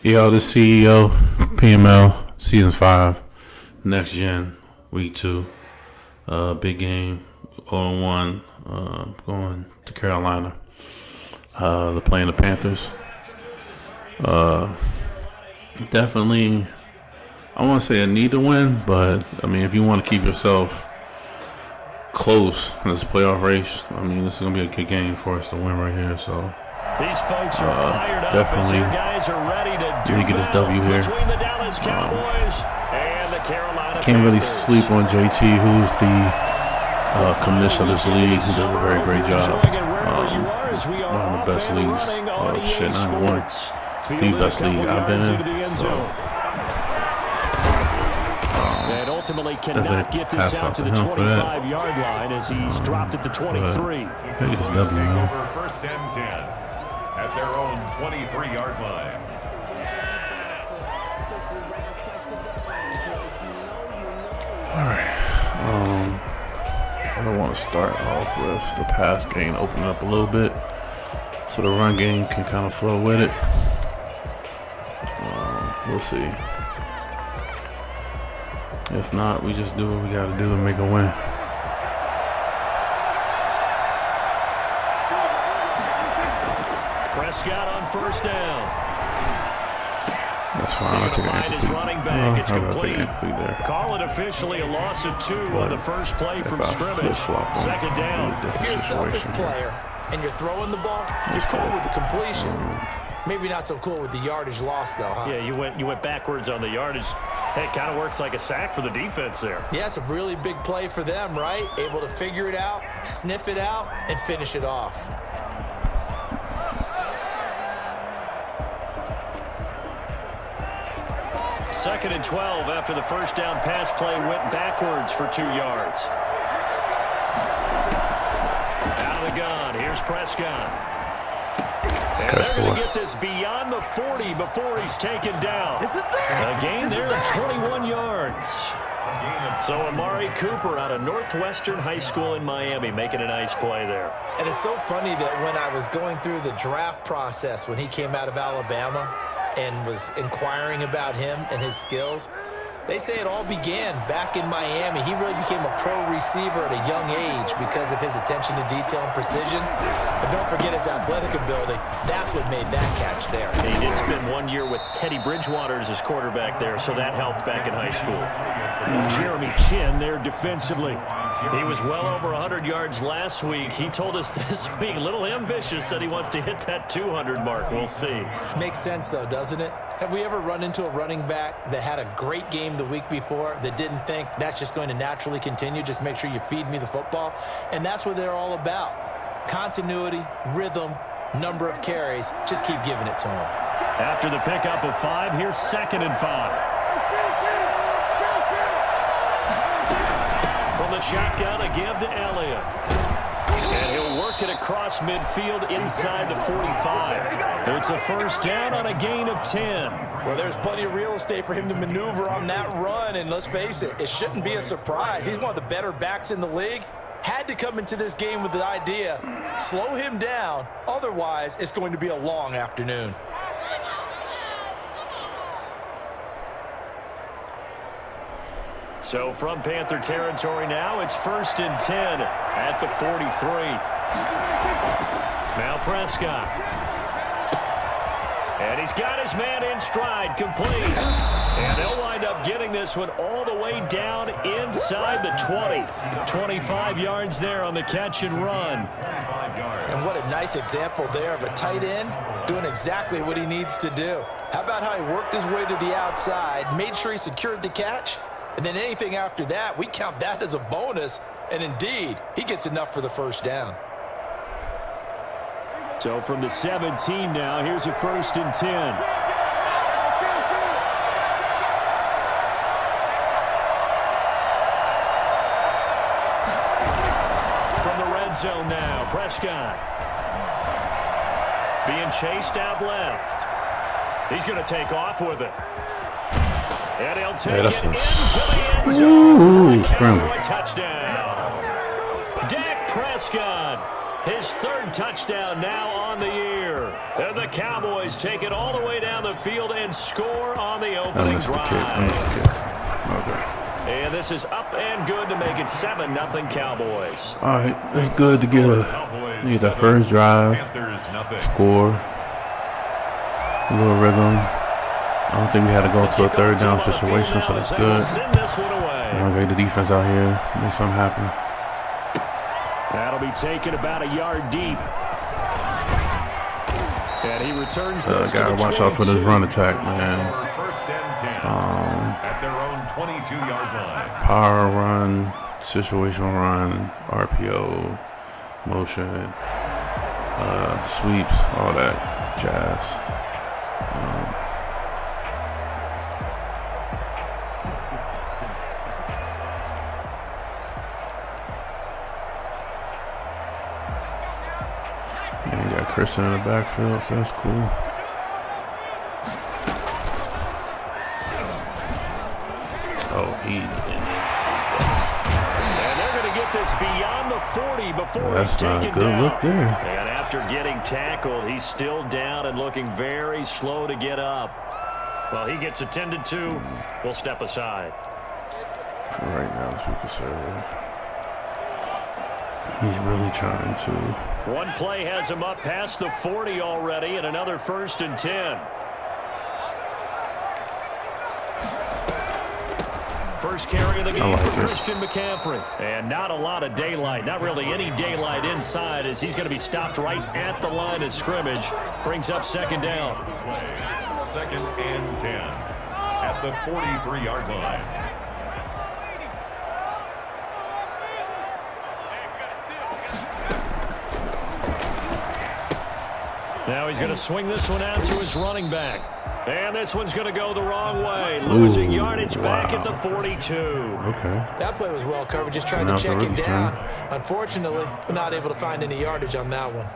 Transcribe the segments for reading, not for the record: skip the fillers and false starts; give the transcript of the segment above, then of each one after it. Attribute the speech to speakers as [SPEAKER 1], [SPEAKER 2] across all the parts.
[SPEAKER 1] Yo, the CEO, PML, Season 5, Next Gen, Week 2. Big game, 0-1, going to Carolina. They're playing the Panthers. Definitely, I want to say a need to win, but, I mean, if you want to keep yourself close in this playoff race, I mean, this is going to be a good game for us to win right here, so...
[SPEAKER 2] These folks are fired up
[SPEAKER 1] definitely
[SPEAKER 2] as guys are ready to do
[SPEAKER 1] get this W here.
[SPEAKER 2] Between the Dallas Cowboys and the Carolina
[SPEAKER 1] Can't really
[SPEAKER 2] Panthers.
[SPEAKER 1] sleep on JT, who's the commissioner of this league. He does a very great job. One of the best leagues. Shit, not one. The best league I've been in. So,
[SPEAKER 2] and ultimately cannot get this out to the 25-yard line as he's dropped it to 23.
[SPEAKER 1] Take this W, man.
[SPEAKER 3] First and 10 at their own 23-yard line.
[SPEAKER 1] All right. I want to start off with the pass game, open up a little bit, so the run game can kind of flow with it. We'll see. If not, we just do what we got to do to make a win.
[SPEAKER 2] Prescott on first down.
[SPEAKER 1] That's fine. I'll take an incomplete. I'll take an incomplete there.
[SPEAKER 2] Call it officially a loss of 2 on the first play from scrimmage. Second down.
[SPEAKER 4] If you're a selfish player and you're throwing the ball, you're cool with the completion. Maybe not so cool with the yardage loss, though, huh?
[SPEAKER 2] Yeah, you went backwards on the yardage. Hey, it kind of works like a sack for the defense there.
[SPEAKER 4] Yeah, it's a really big play for them, right? Able to figure it out, sniff it out, and finish it off.
[SPEAKER 2] Second and 12 after the first down pass play went backwards for 2 yards. Out of the gun, here's Prescott. And they're going to get this beyond the 40 before he's taken down. A gain there of 21 yards. So Amari Cooper out of Northwestern High School in Miami making a nice play there.
[SPEAKER 4] And it's so funny that when I was going through the draft process when he came out of Alabama and was inquiring about him and his skills, they say it all began back in Miami. He really became a pro receiver at a young age because of his attention to detail and precision. But don't forget his athletic ability. That's what made that catch there.
[SPEAKER 2] He did spend 1 year with Teddy Bridgewater as his quarterback there, so that helped back in high school. Jeremy Chin there defensively. He was well over 100 yards last week. He told us this week, a little ambitious, said he wants to hit that 200 mark. We'll see.
[SPEAKER 4] Makes sense, though, doesn't it? Have we ever run into a running back that had a great game the week before that didn't think that's just going to naturally continue? Just make sure you feed me the football. And that's what they're all about. Continuity, rhythm, number of carries. Just keep giving it to them.
[SPEAKER 2] After the pickup of 5, here's 2nd and 5. From the shotgun, a give to Elliott. And he'll work it across midfield inside the 45. It's a first down on a gain of 10.
[SPEAKER 4] Well, there's plenty of real estate for him to maneuver on that run, and let's face it, it shouldn't be a surprise. He's one of the better backs in the league. Had to come into this game with the idea, slow him down, otherwise it's going to be a long afternoon.
[SPEAKER 2] So from Panther territory now, it's 1st and 10 at the 43. Now Prescott. And he's got his man in stride, complete. And they'll wind up getting this one all the way down inside the 20. 25 yards there on the catch and run.
[SPEAKER 4] And what a nice example there of a tight end doing exactly what he needs to do. How about how he worked his way to the outside, made sure he secured the catch, and then anything after that, we count that as a bonus. And indeed, he gets enough for the first down.
[SPEAKER 2] So from the 17 now, here's a 1st and 10. From the red zone now, Prescott. Being chased out left. He's going to take off with it. And he'll take it into the end zone for a touchdown. Dak Prescott His third touchdown now on the year. And the Cowboys take it all the way down the field and score on the opening drive.
[SPEAKER 1] I missed the kick. Okay.
[SPEAKER 2] And this is up and good to make it 7-0 Cowboys.
[SPEAKER 1] All right, it's good to get that first drive, score, a little rhythm. I don't think we had to go to a third down situation, so that's good. Get the defense out here, make something happen.
[SPEAKER 2] That'll be taken about a yard deep. And he returns this
[SPEAKER 1] gotta watch out for this run attack, man.
[SPEAKER 3] At their own 22-yard line.
[SPEAKER 1] Power run, situational run, RPO, motion, sweeps, all that jazz. Yeah, you got Christian in the backfield, so that's cool. Oh,
[SPEAKER 2] and they're going to get this beyond the 40 before he's taken
[SPEAKER 1] good
[SPEAKER 2] down.
[SPEAKER 1] Look there.
[SPEAKER 2] And after getting tackled, he's still down and looking very slow to get up. Well, he gets attended to. We'll step aside.
[SPEAKER 1] For right now, let's be conservative. He's really trying to.
[SPEAKER 2] One play has him up past the 40 already, and another 1st and 10. First carry of the game for Christian McCaffrey. And not a lot of daylight, not really any daylight inside, as he's going to be stopped right at the line of scrimmage. Brings up 2nd down.
[SPEAKER 3] 2nd and 10 at the 43-yard line.
[SPEAKER 2] Now he's going to swing this one out to his running back. And this one's going to go the wrong way. Losing yardage back at the 42.
[SPEAKER 1] Okay.
[SPEAKER 4] That play was well covered. Just tried to check it down. Unfortunately, we're not able to find any yardage on that one.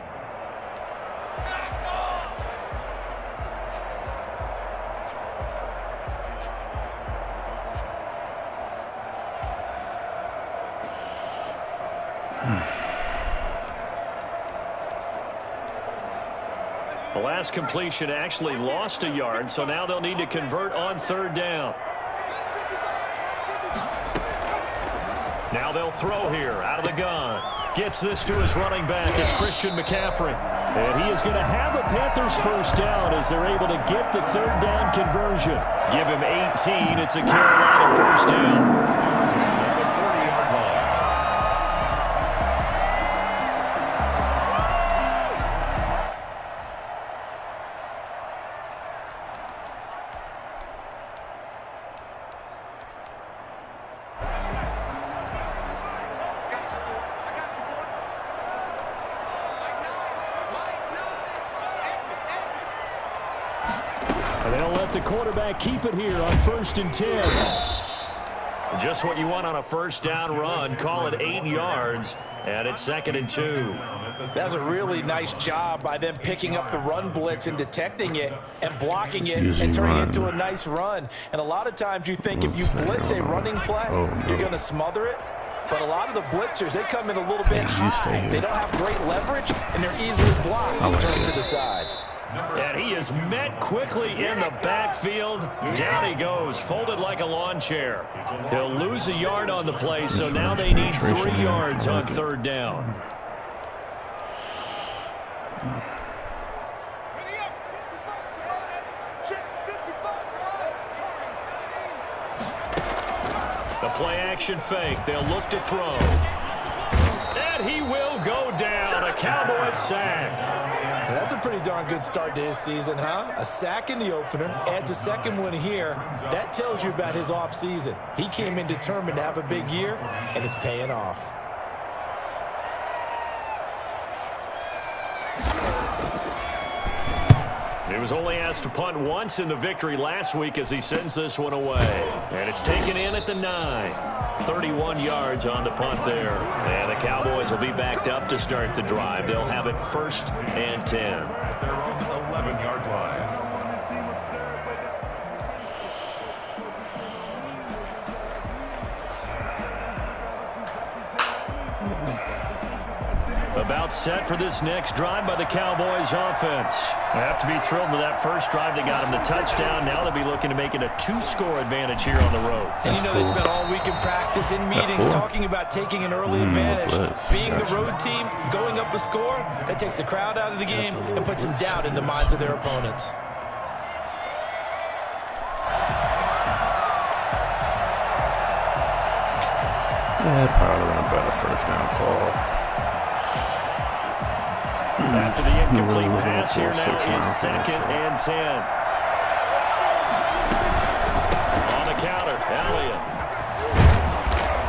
[SPEAKER 2] The last completion actually lost a yard, so now they'll need to convert on 3rd down. Now they'll throw here out of the gun. Gets this to his running back. It's Christian McCaffrey. And he is going to have a Panthers 1st down as they're able to get the 3rd down conversion. Give him 18. It's a Carolina 1st down. The quarterback keep it here on 1st and 10. Just what you want on a 1st down run. Call it 8 yards, and it's 2nd and 2.
[SPEAKER 4] That's a really nice job by them picking up the run blitz and detecting it and blocking it and turning it into a nice run. And a lot of times you think if you blitz a running play, you're going to smother it. But a lot of the blitzers, they come in a little bit high. They don't have great leverage, and they're easily blocked and turned to the side.
[SPEAKER 2] And he is met quickly in the backfield. Down he goes, folded like a lawn chair. He'll lose a yard on the play, so now they need 3 yards on 3rd down. The play action fake. They'll look to throw. And he will go down. A Cowboys sack.
[SPEAKER 4] That's a pretty darn good start to his season, huh? A sack in the opener, adds a 2nd one here. That tells you about his offseason. He came in determined to have a big year, and it's paying off.
[SPEAKER 2] He was only asked to punt once in the victory last week as he sends this one away. And it's taken in at the 9. 31 yards on the punt there. And the Cowboys will be backed up to start the drive. They'll have it 1st and 10.
[SPEAKER 3] At their own 11-yard line.
[SPEAKER 2] About About set for this next drive by the Cowboys offense. They have to be thrilled with that first drive. They got him the touchdown. Now they'll be looking to make it a 2-score advantage here on the road.
[SPEAKER 4] And you know, they spent all week in practice, in meetings, talking about taking an early advantage. Being the road team, going up a score, that takes the crowd out of the game and puts them down in the minds of their opponents.
[SPEAKER 1] Yeah, probably would have been a better first down call.
[SPEAKER 2] After the incomplete pass here now is 2nd and 10. On the counter, Elliott.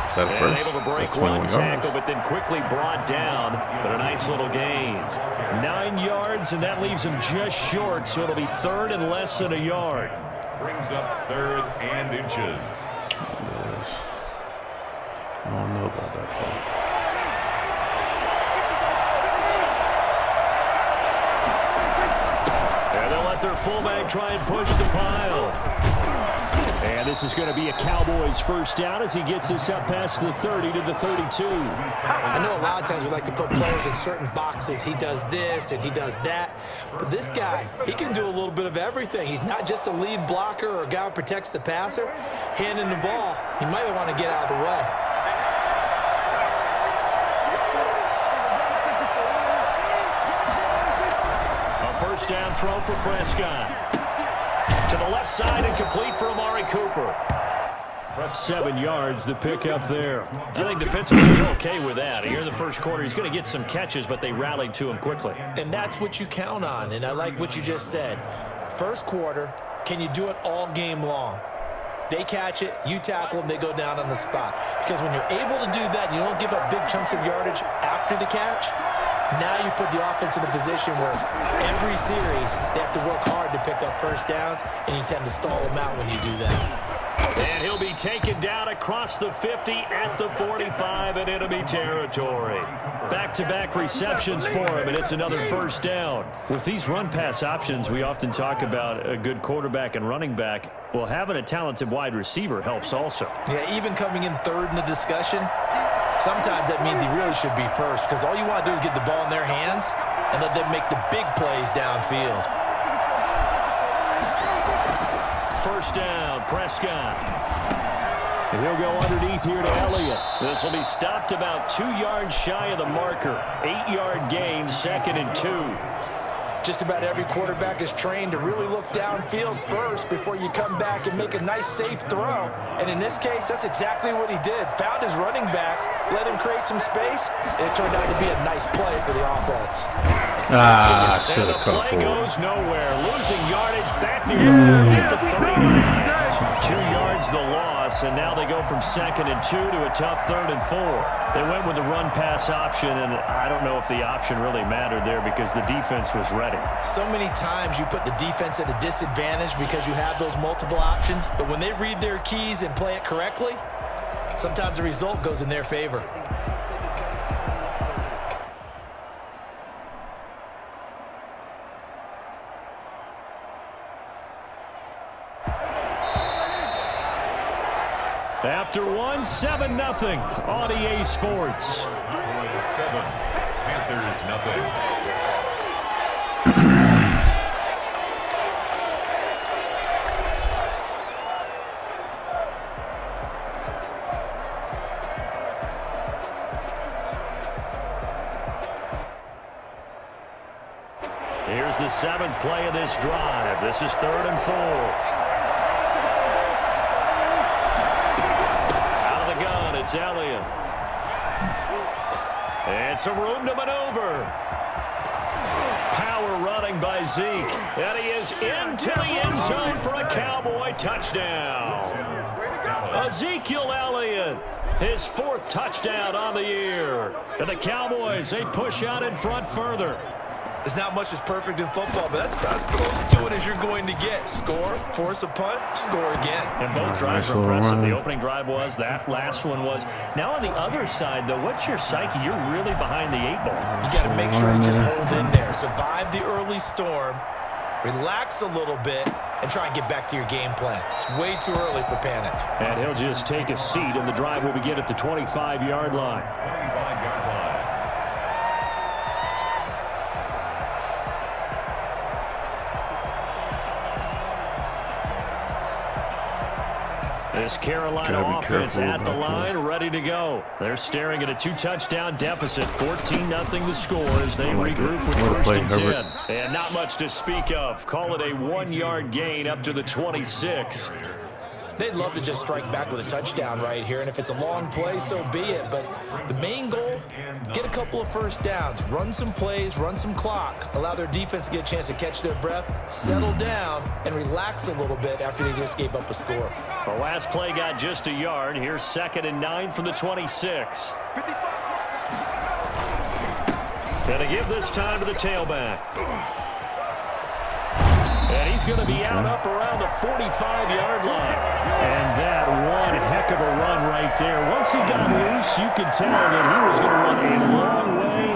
[SPEAKER 1] Is that a first?
[SPEAKER 2] Able to break one tackle, but then quickly brought down. But a nice little gain. 9 yards, and that leaves him just short, so it'll be 3rd and less than a yard.
[SPEAKER 3] Brings up 3rd and inches.
[SPEAKER 1] I don't know about that call.
[SPEAKER 2] And they'll let their fullback try and push the pile. And this is going to be a Cowboys first down as he gets this up past the 30 to the 32.
[SPEAKER 4] I know a lot of times we like to put players in certain boxes. He does this and he does that. But this guy, he can do a little bit of everything. He's not just a lead blocker or a guy who protects the passer. Handing the ball, he might want to get out of the way.
[SPEAKER 2] First down throw for Prescott. To the left side and complete for Amari Cooper. 7 yards, the pickup there. I think defensively they're okay with that. Here in the first quarter, he's going to get some catches, but they rallied to him quickly.
[SPEAKER 4] And that's what you count on, and I like what you just said. First quarter, can you do it all game long? They catch it, you tackle them, they go down on the spot. Because when you're able to do that, you don't give up big chunks of yardage after the catch, now you put the offense in a position where every series they have to work hard to pick up first downs, and you tend to stall them out when you do that.
[SPEAKER 2] And he'll be taken down across the 50 at the 45 in enemy territory. Back-to-back receptions for him, and it's another first down. With these run-pass options, we often talk about a good quarterback and running back. Well, having a talented wide receiver helps also.
[SPEAKER 4] Yeah, even coming in third in the discussion, sometimes that means he really should be first, because all you want to do is get the ball in their hands and let them make the big plays downfield.
[SPEAKER 2] First down, Prescott. And he'll go underneath here to Elliott. This will be stopped about 2 yards shy of the marker. 8-yard gain, 2nd and 2.
[SPEAKER 4] Just about every quarterback is trained to really look downfield first before you come back and make a nice, safe throw. And in this case, that's exactly what he did. Found his running back, let him create some space, and it turned out to be a nice play for the offense.
[SPEAKER 1] Should have come
[SPEAKER 2] forward. The play goes nowhere. Losing yardage back near the 39. 2 yards the loss, and now they go from 2nd and 2 to a tough 3rd and 4. They went with the run-pass option, and I don't know if the option really mattered there because the defense was ready.
[SPEAKER 4] So many times you put the defense at a disadvantage because you have those multiple options, but when they read their keys and play it correctly, sometimes the result goes in their favor.
[SPEAKER 2] After 1, 7-0 on EA Sports.
[SPEAKER 3] 7, Panthers nothing.
[SPEAKER 2] Here's the 7th play of this drive. This is 3rd and 4. It's Elliott. And some room to maneuver. Power running by Zeke. And he is into the end zone for a Cowboy touchdown. Ezekiel Elliott, his 4th touchdown on the year. And the Cowboys, they push out in front further.
[SPEAKER 4] There's not much that's perfect in football, but that's as close to it as you're going to get. Score, force a punt, score again.
[SPEAKER 2] And both drives are impressive. The opening drive was, that last one was. Now on the other side, though, what's your psyche? You're really behind the 8 ball.
[SPEAKER 4] You got to make sure you just hold in there. Survive the early storm, relax a little bit, and try and get back to your game plan. It's way too early for panic.
[SPEAKER 2] And he'll just take a seat, and the drive will begin at the 25-yard line.
[SPEAKER 3] 25-yard line.
[SPEAKER 2] This Carolina offense at the line, ready to go. They're staring at a 2-touchdown deficit, 14-0 the score as they regroup with first and 10. And not much to speak of. Call it a 1-yard gain up to the 26.
[SPEAKER 4] They'd love to just strike back with a touchdown right here, and if it's a long play, so be it. But the main goal, get a couple of first downs, run some plays, run some clock, allow their defense to get a chance to catch their breath, settle down, and relax a little bit after they just gave up a score.
[SPEAKER 2] The last play got just a yard. Here's 2nd and 9 from the 26. Gonna give this time to the tailback. And he's going to be out up around the 45-yard line. And that one heck of a run right there. Once he got loose, you could tell that he was going to run a long way.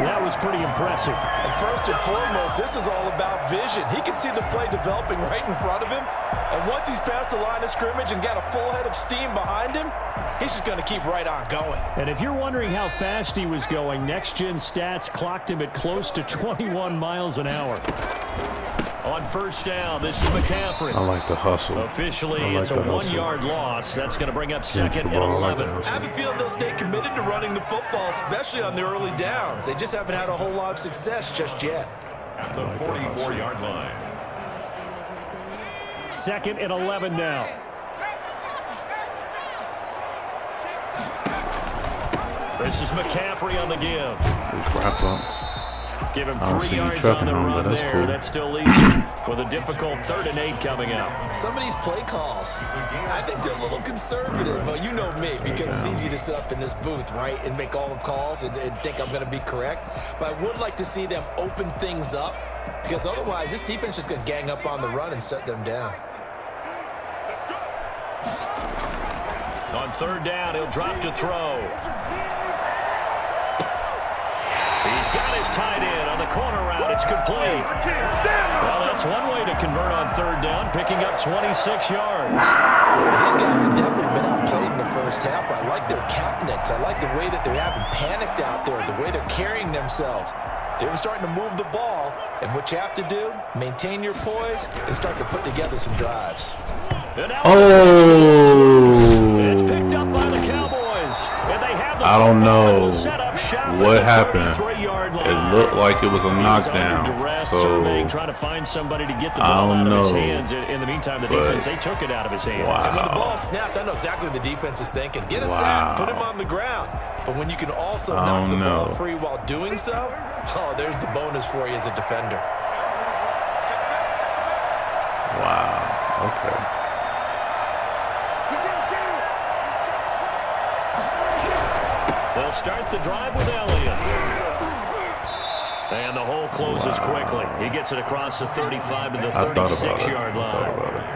[SPEAKER 2] That was pretty impressive.
[SPEAKER 5] And first and foremost, this is all about vision. He can see the play developing right in front of him. And once he's past the line of scrimmage and got a full head of steam behind him, he's just going to keep right on going.
[SPEAKER 2] And if you're wondering how fast he was going, Next Gen Stats clocked him at close to 21 miles an hour. On first down, this is McCaffrey.
[SPEAKER 1] I like the hustle.
[SPEAKER 2] Officially, it's a 1-yard loss. That's going to bring up 2nd and 11.
[SPEAKER 5] I have a feeling they'll stay committed to running the football, especially on the early downs. They just haven't had a whole lot of success just yet.
[SPEAKER 3] At the 44-yard line.
[SPEAKER 2] 2nd and 11 now. This is McCaffrey on the give.
[SPEAKER 1] Just wrap up.
[SPEAKER 2] Give him
[SPEAKER 1] I don't
[SPEAKER 2] 3
[SPEAKER 1] see you
[SPEAKER 2] yards on
[SPEAKER 1] trucking
[SPEAKER 2] the
[SPEAKER 1] him,
[SPEAKER 2] run
[SPEAKER 1] but that's
[SPEAKER 2] there.
[SPEAKER 1] cool.
[SPEAKER 2] That still leaves him with a difficult 3rd and 8 coming up.
[SPEAKER 5] Some of these play calls, I think they're a little conservative, but you know me, because it's easy to sit up in this booth, right, and make all the calls and think I'm going to be correct. But I would like to see them open things up, because otherwise this defense is just going to gang up on the run and shut them down.
[SPEAKER 2] On 3rd down, he'll drop to throw. He's got his tight end on the corner route. It's complete. Well, that's one way to convert on 3rd down, picking up 26 yards.
[SPEAKER 5] These guys have definitely been outplayed in the first half. I like their countenance. I like the way that they haven't panicked out there, the way they're carrying themselves. They're starting to move the ball, and what you have to do, maintain your poise and start to put together some drives.
[SPEAKER 2] It's picked up by the Cowboys, and they have the
[SPEAKER 1] I don't know what
[SPEAKER 2] happened.
[SPEAKER 1] It looked like it was a knockdown. So
[SPEAKER 2] trying to find somebody to get the ball out of his hands. In the meantime, the defense, they took it out of his hands.
[SPEAKER 1] Wow.
[SPEAKER 5] And when the ball snapped, I know exactly what the defense is thinking. Get a sack, put him on the ground. But when you can also knock the ball free while doing so, there's the bonus for you as a defender.
[SPEAKER 1] Wow. Okay.
[SPEAKER 2] They'll start the drive with Elliott. And the hole closes quickly. He gets it across the 35 to the 36-yard line.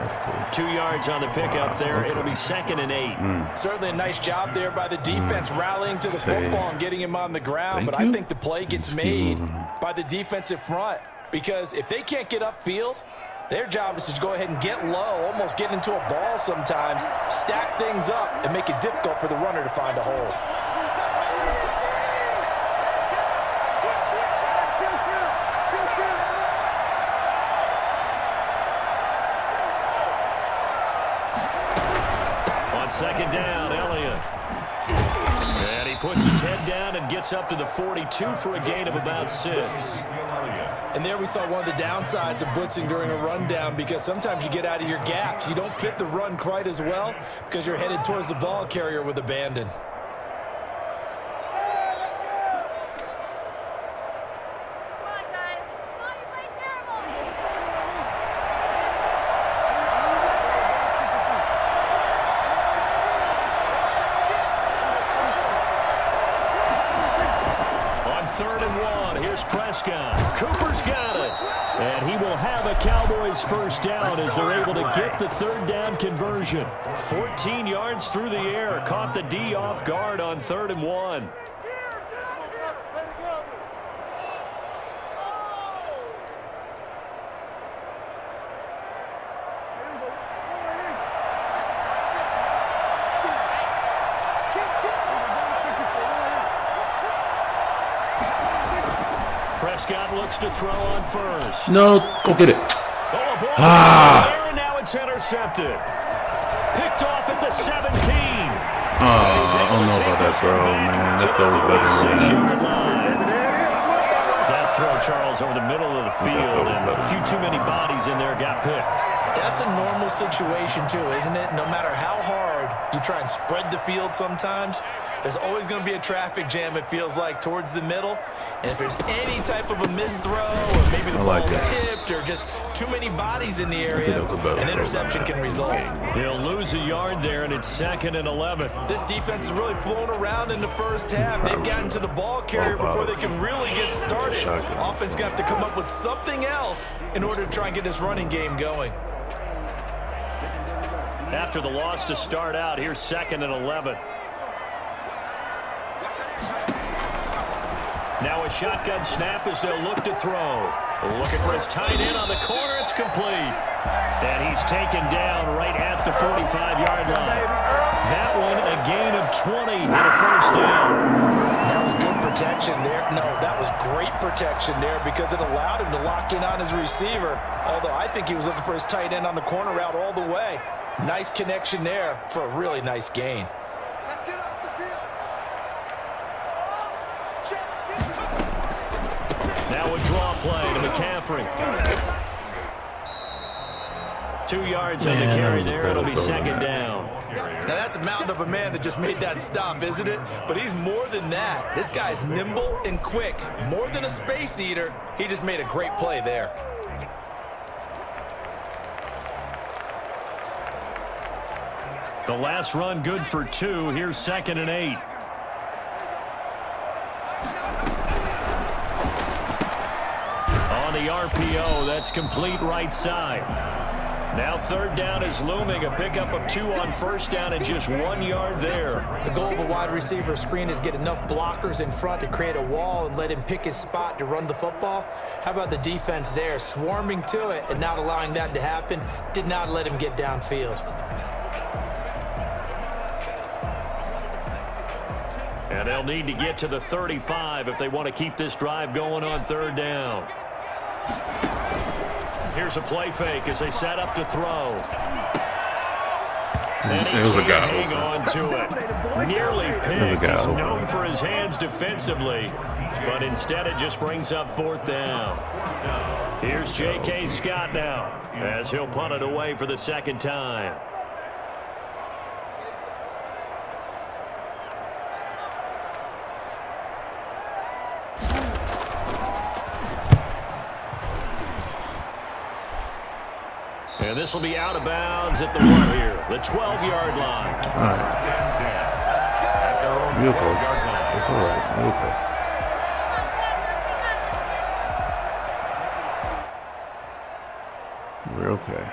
[SPEAKER 1] Cool.
[SPEAKER 2] 2 yards on the pickup there. It'll be 2nd and 8.
[SPEAKER 5] Certainly a nice job there by the defense rallying to the football and getting him on the ground. But I think the play gets made by the defensive front, because if they can't get upfield, their job is to go ahead and get low, almost get into a ball sometimes, stack things up, and make it difficult for the runner to find a hole. On 2nd down, Elliott. And he puts his head down and gets up to the 42 for a gain of about 6. And there we saw one of the downsides of blitzing during a rundown, because sometimes you get out of your gaps. You don't fit the run quite as well because you're headed towards the ball carrier with abandon.
[SPEAKER 2] Cooper's got it. And he will have a Cowboys first down as they're able to get the 3rd down conversion. 14 yards through the air. Caught the D off guard on 3rd and 1. Prescott looks to throw on first.
[SPEAKER 1] No, go get it.
[SPEAKER 2] And now it's intercepted. Picked off at the 17.
[SPEAKER 1] I don't know about that throw, man. That throw was better than that.
[SPEAKER 2] That throw, Charles, over the middle of the field, and a few too many bodies in there got picked.
[SPEAKER 4] That's a normal situation, too, isn't it? No matter how hard you try and spread the field sometimes, there's always going to be a traffic jam, it feels like, towards the middle. And if there's any type of a missed throw, or maybe the ball's tipped, or just too many bodies in the area, an interception can result.
[SPEAKER 2] He'll lose a yard there, and it's 2nd and 11.
[SPEAKER 4] This defense is really flown around in the first half. They've gotten to the ball carrier before they can really get started. Offense going to have to come up with something else in order to try and get this running game going.
[SPEAKER 2] After the loss to start out, here's 2nd and 11. Now a shotgun snap as they'll look to throw. Looking for his tight end on the corner. It's complete. And he's taken down right at the 45-yard line. That one a gain of 20 and a first down.
[SPEAKER 4] That was good protection there. No, that was great protection there because it allowed him to lock in on his receiver. Although I think he was looking for his tight end on the corner route all the way. Nice connection there for a really nice gain.
[SPEAKER 2] Now a draw play to McCaffrey. 2 yards on the carry there. It'll be 2nd down.
[SPEAKER 4] Now that's a mountain of a man that just made that stop, isn't it? But he's more than that. This guy's nimble and quick. More than a space eater. He just made a great play there.
[SPEAKER 2] The last run good for 2. Here's 2nd and 8. On the RPO, that's complete right side. Now 3rd down is looming. A pickup of 2 on 1st down and just 1 yard there.
[SPEAKER 4] The goal of a wide receiver screen is get enough blockers in front to create a wall and let him pick his spot to run the football. How about the defense there? Swarming to it and not allowing that to happen. Did not let him get downfield.
[SPEAKER 2] And they'll need to get to the 35 if they want to keep this drive going on 3rd down. Here's a play fake as they set up to throw. And he can't hang on to it. Nearly picked. He's known for his hands defensively, but instead it just brings up 4th down. Here's J.K. Scott now as he'll punt it away for the 2nd time. And this will be out of bounds at the 1 here, the 12-yard line.
[SPEAKER 1] All right. You're okay. It's all right. You're okay. We're okay.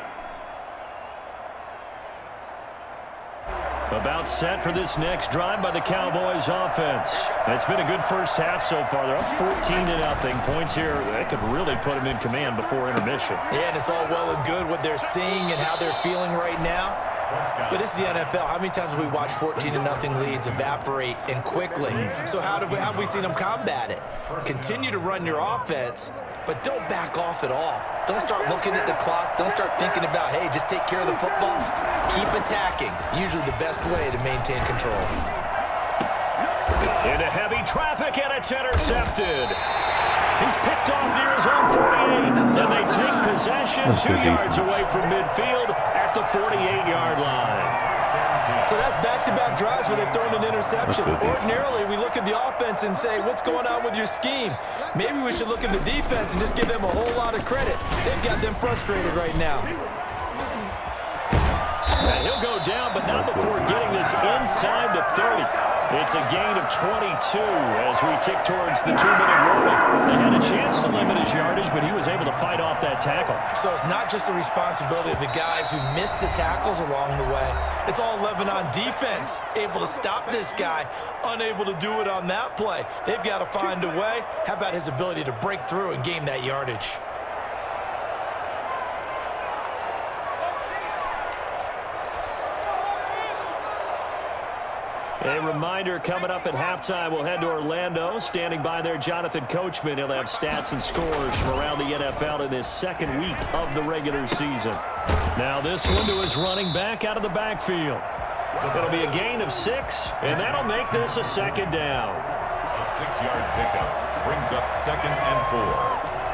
[SPEAKER 2] About set for this next drive by the Cowboys offense. It's been a good first half so far. They're up 14-0. Points here that could really put them in command before intermission.
[SPEAKER 4] Yeah, and it's all well and good what they're seeing and how they're feeling right now. But this is the NFL. How many times have we watched 14-0 leads evaporate and quickly? So how have we seen them combat it? Continue to run your offense, but don't back off at all. Don't start looking at the clock. Don't start thinking about, hey, just take care of the football. Keep attacking. Usually the best way to maintain control.
[SPEAKER 2] Into heavy traffic, and it's intercepted. He's picked off near his own 48. Then they take possession 2 yards away from midfield at the 48-yard line.
[SPEAKER 4] So that's back-to-back drives where they've thrown an interception. Ordinarily, we look at the offense and say, what's going on with your scheme? Maybe we should look at the defense and just give them a whole lot of credit. They've got them frustrated right now.
[SPEAKER 2] And he'll go down, but not before getting this inside the 30. It's a gain of 22 as we tick towards the 2-minute warning. They had a chance to limit his yardage, but he was able to fight off that tackle.
[SPEAKER 4] So it's not just the responsibility of the guys who missed the tackles along the way. It's all 11 on defense, able to stop this guy, unable to do it on that play. They've got to find a way. How about his ability to break through and gain that yardage?
[SPEAKER 2] A reminder, coming up at halftime, we'll head to Orlando. Standing by there, Jonathan Coachman. He'll have stats and scores from around the NFL in this 2nd week of the regular season. Now this one to his running back out of the backfield. It'll be a gain of 6, and that'll make this a second down.
[SPEAKER 3] A 6-yard pickup brings up 2nd and 4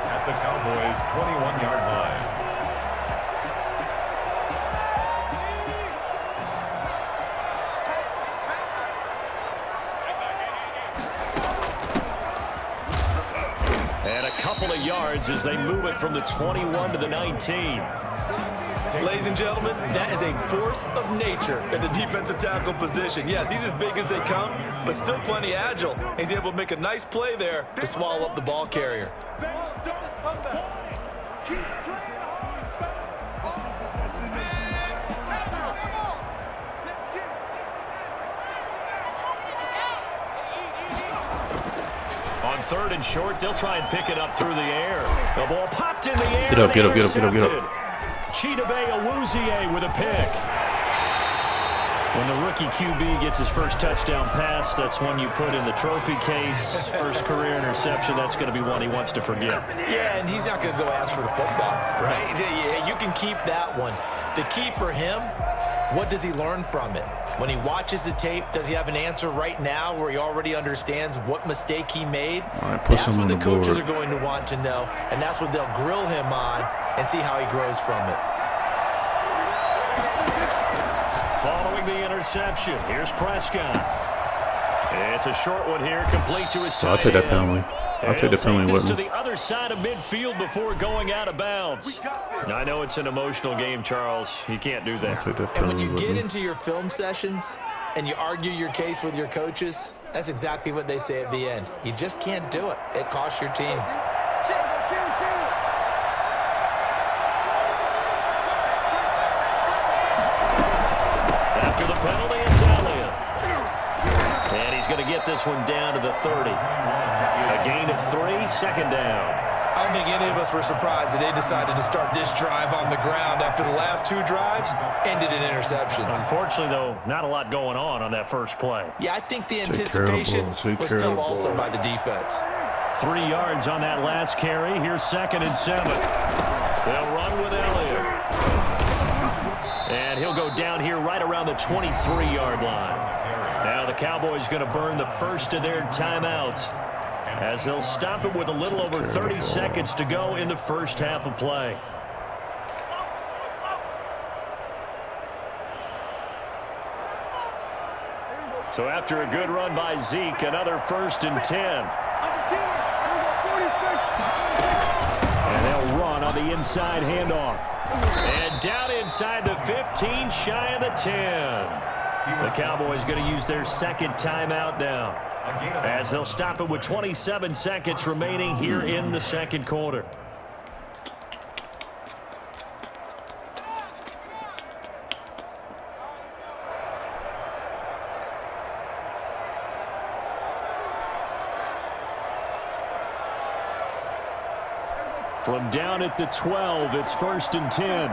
[SPEAKER 3] at the Cowboys' 21-yard line.
[SPEAKER 2] And a couple of yards as they move it from the 21 to the 19.
[SPEAKER 5] Ladies and gentlemen, that is a force of nature in the defensive tackle position. Yes, he's as big as they come, but still plenty agile. He's able to make a nice play there to swallow up the ball carrier.
[SPEAKER 2] On 3rd and short, they'll try and pick it up through the air. The ball popped in the air.
[SPEAKER 1] Get up, get up, get up, get up, get up.
[SPEAKER 2] Chidobe Awuzie with a pick. When the rookie QB gets his first touchdown pass, that's one you put in the trophy case. First career interception, that's going to be one he wants to forget.
[SPEAKER 5] Yeah, and he's not going to go ask for the football, right? Yeah, you can keep that one. The key for him, what does he learn from it? When he watches the tape, does he have an answer right now where he already understands what mistake he made? That's what the coaches are going to want to know, and that's what they'll grill him on and see how he grows from it.
[SPEAKER 2] Following the interception, here's Prescott. It's a short one here, complete to his tight end.
[SPEAKER 1] I'll take that penalty. I'll take the penalty with me.
[SPEAKER 2] To the other side of midfield before going out of bounds. Now, I know it's an emotional game, Charles. You can't do that.
[SPEAKER 1] I'll take that
[SPEAKER 5] And when
[SPEAKER 1] penalty
[SPEAKER 5] you
[SPEAKER 1] with
[SPEAKER 5] get
[SPEAKER 1] me.
[SPEAKER 5] into your film sessions and you argue your case with your coaches, that's exactly what they say at the end. You just can't do it. It costs your team.
[SPEAKER 2] After the penalty, it's Elliott. And he's going to get this one down to the 30. A gain of 3, 2nd down.
[SPEAKER 5] I don't think any of us were surprised that they decided to start this drive on the ground after the last 2 drives ended in interceptions.
[SPEAKER 2] Unfortunately, though, not a lot going on that first play.
[SPEAKER 5] Yeah, I think the anticipation was felt also by the defense.
[SPEAKER 2] 3 yards on that last carry. Here's 2nd and 7. They'll run with Elliott. And he'll go down here right around the 23-yard line. Now the Cowboys going to burn the first of their timeouts as they'll stop it with a little over 30 seconds to go in the first half of play. So after a good run by Zeke, another 1st and 10. And they'll run on the inside handoff. And down inside the 15, shy of the 10. The Cowboys going to use their 2nd timeout now, as they'll stop it with 27 seconds remaining here in the 2nd quarter. From down at the 12, it's 1st and 10.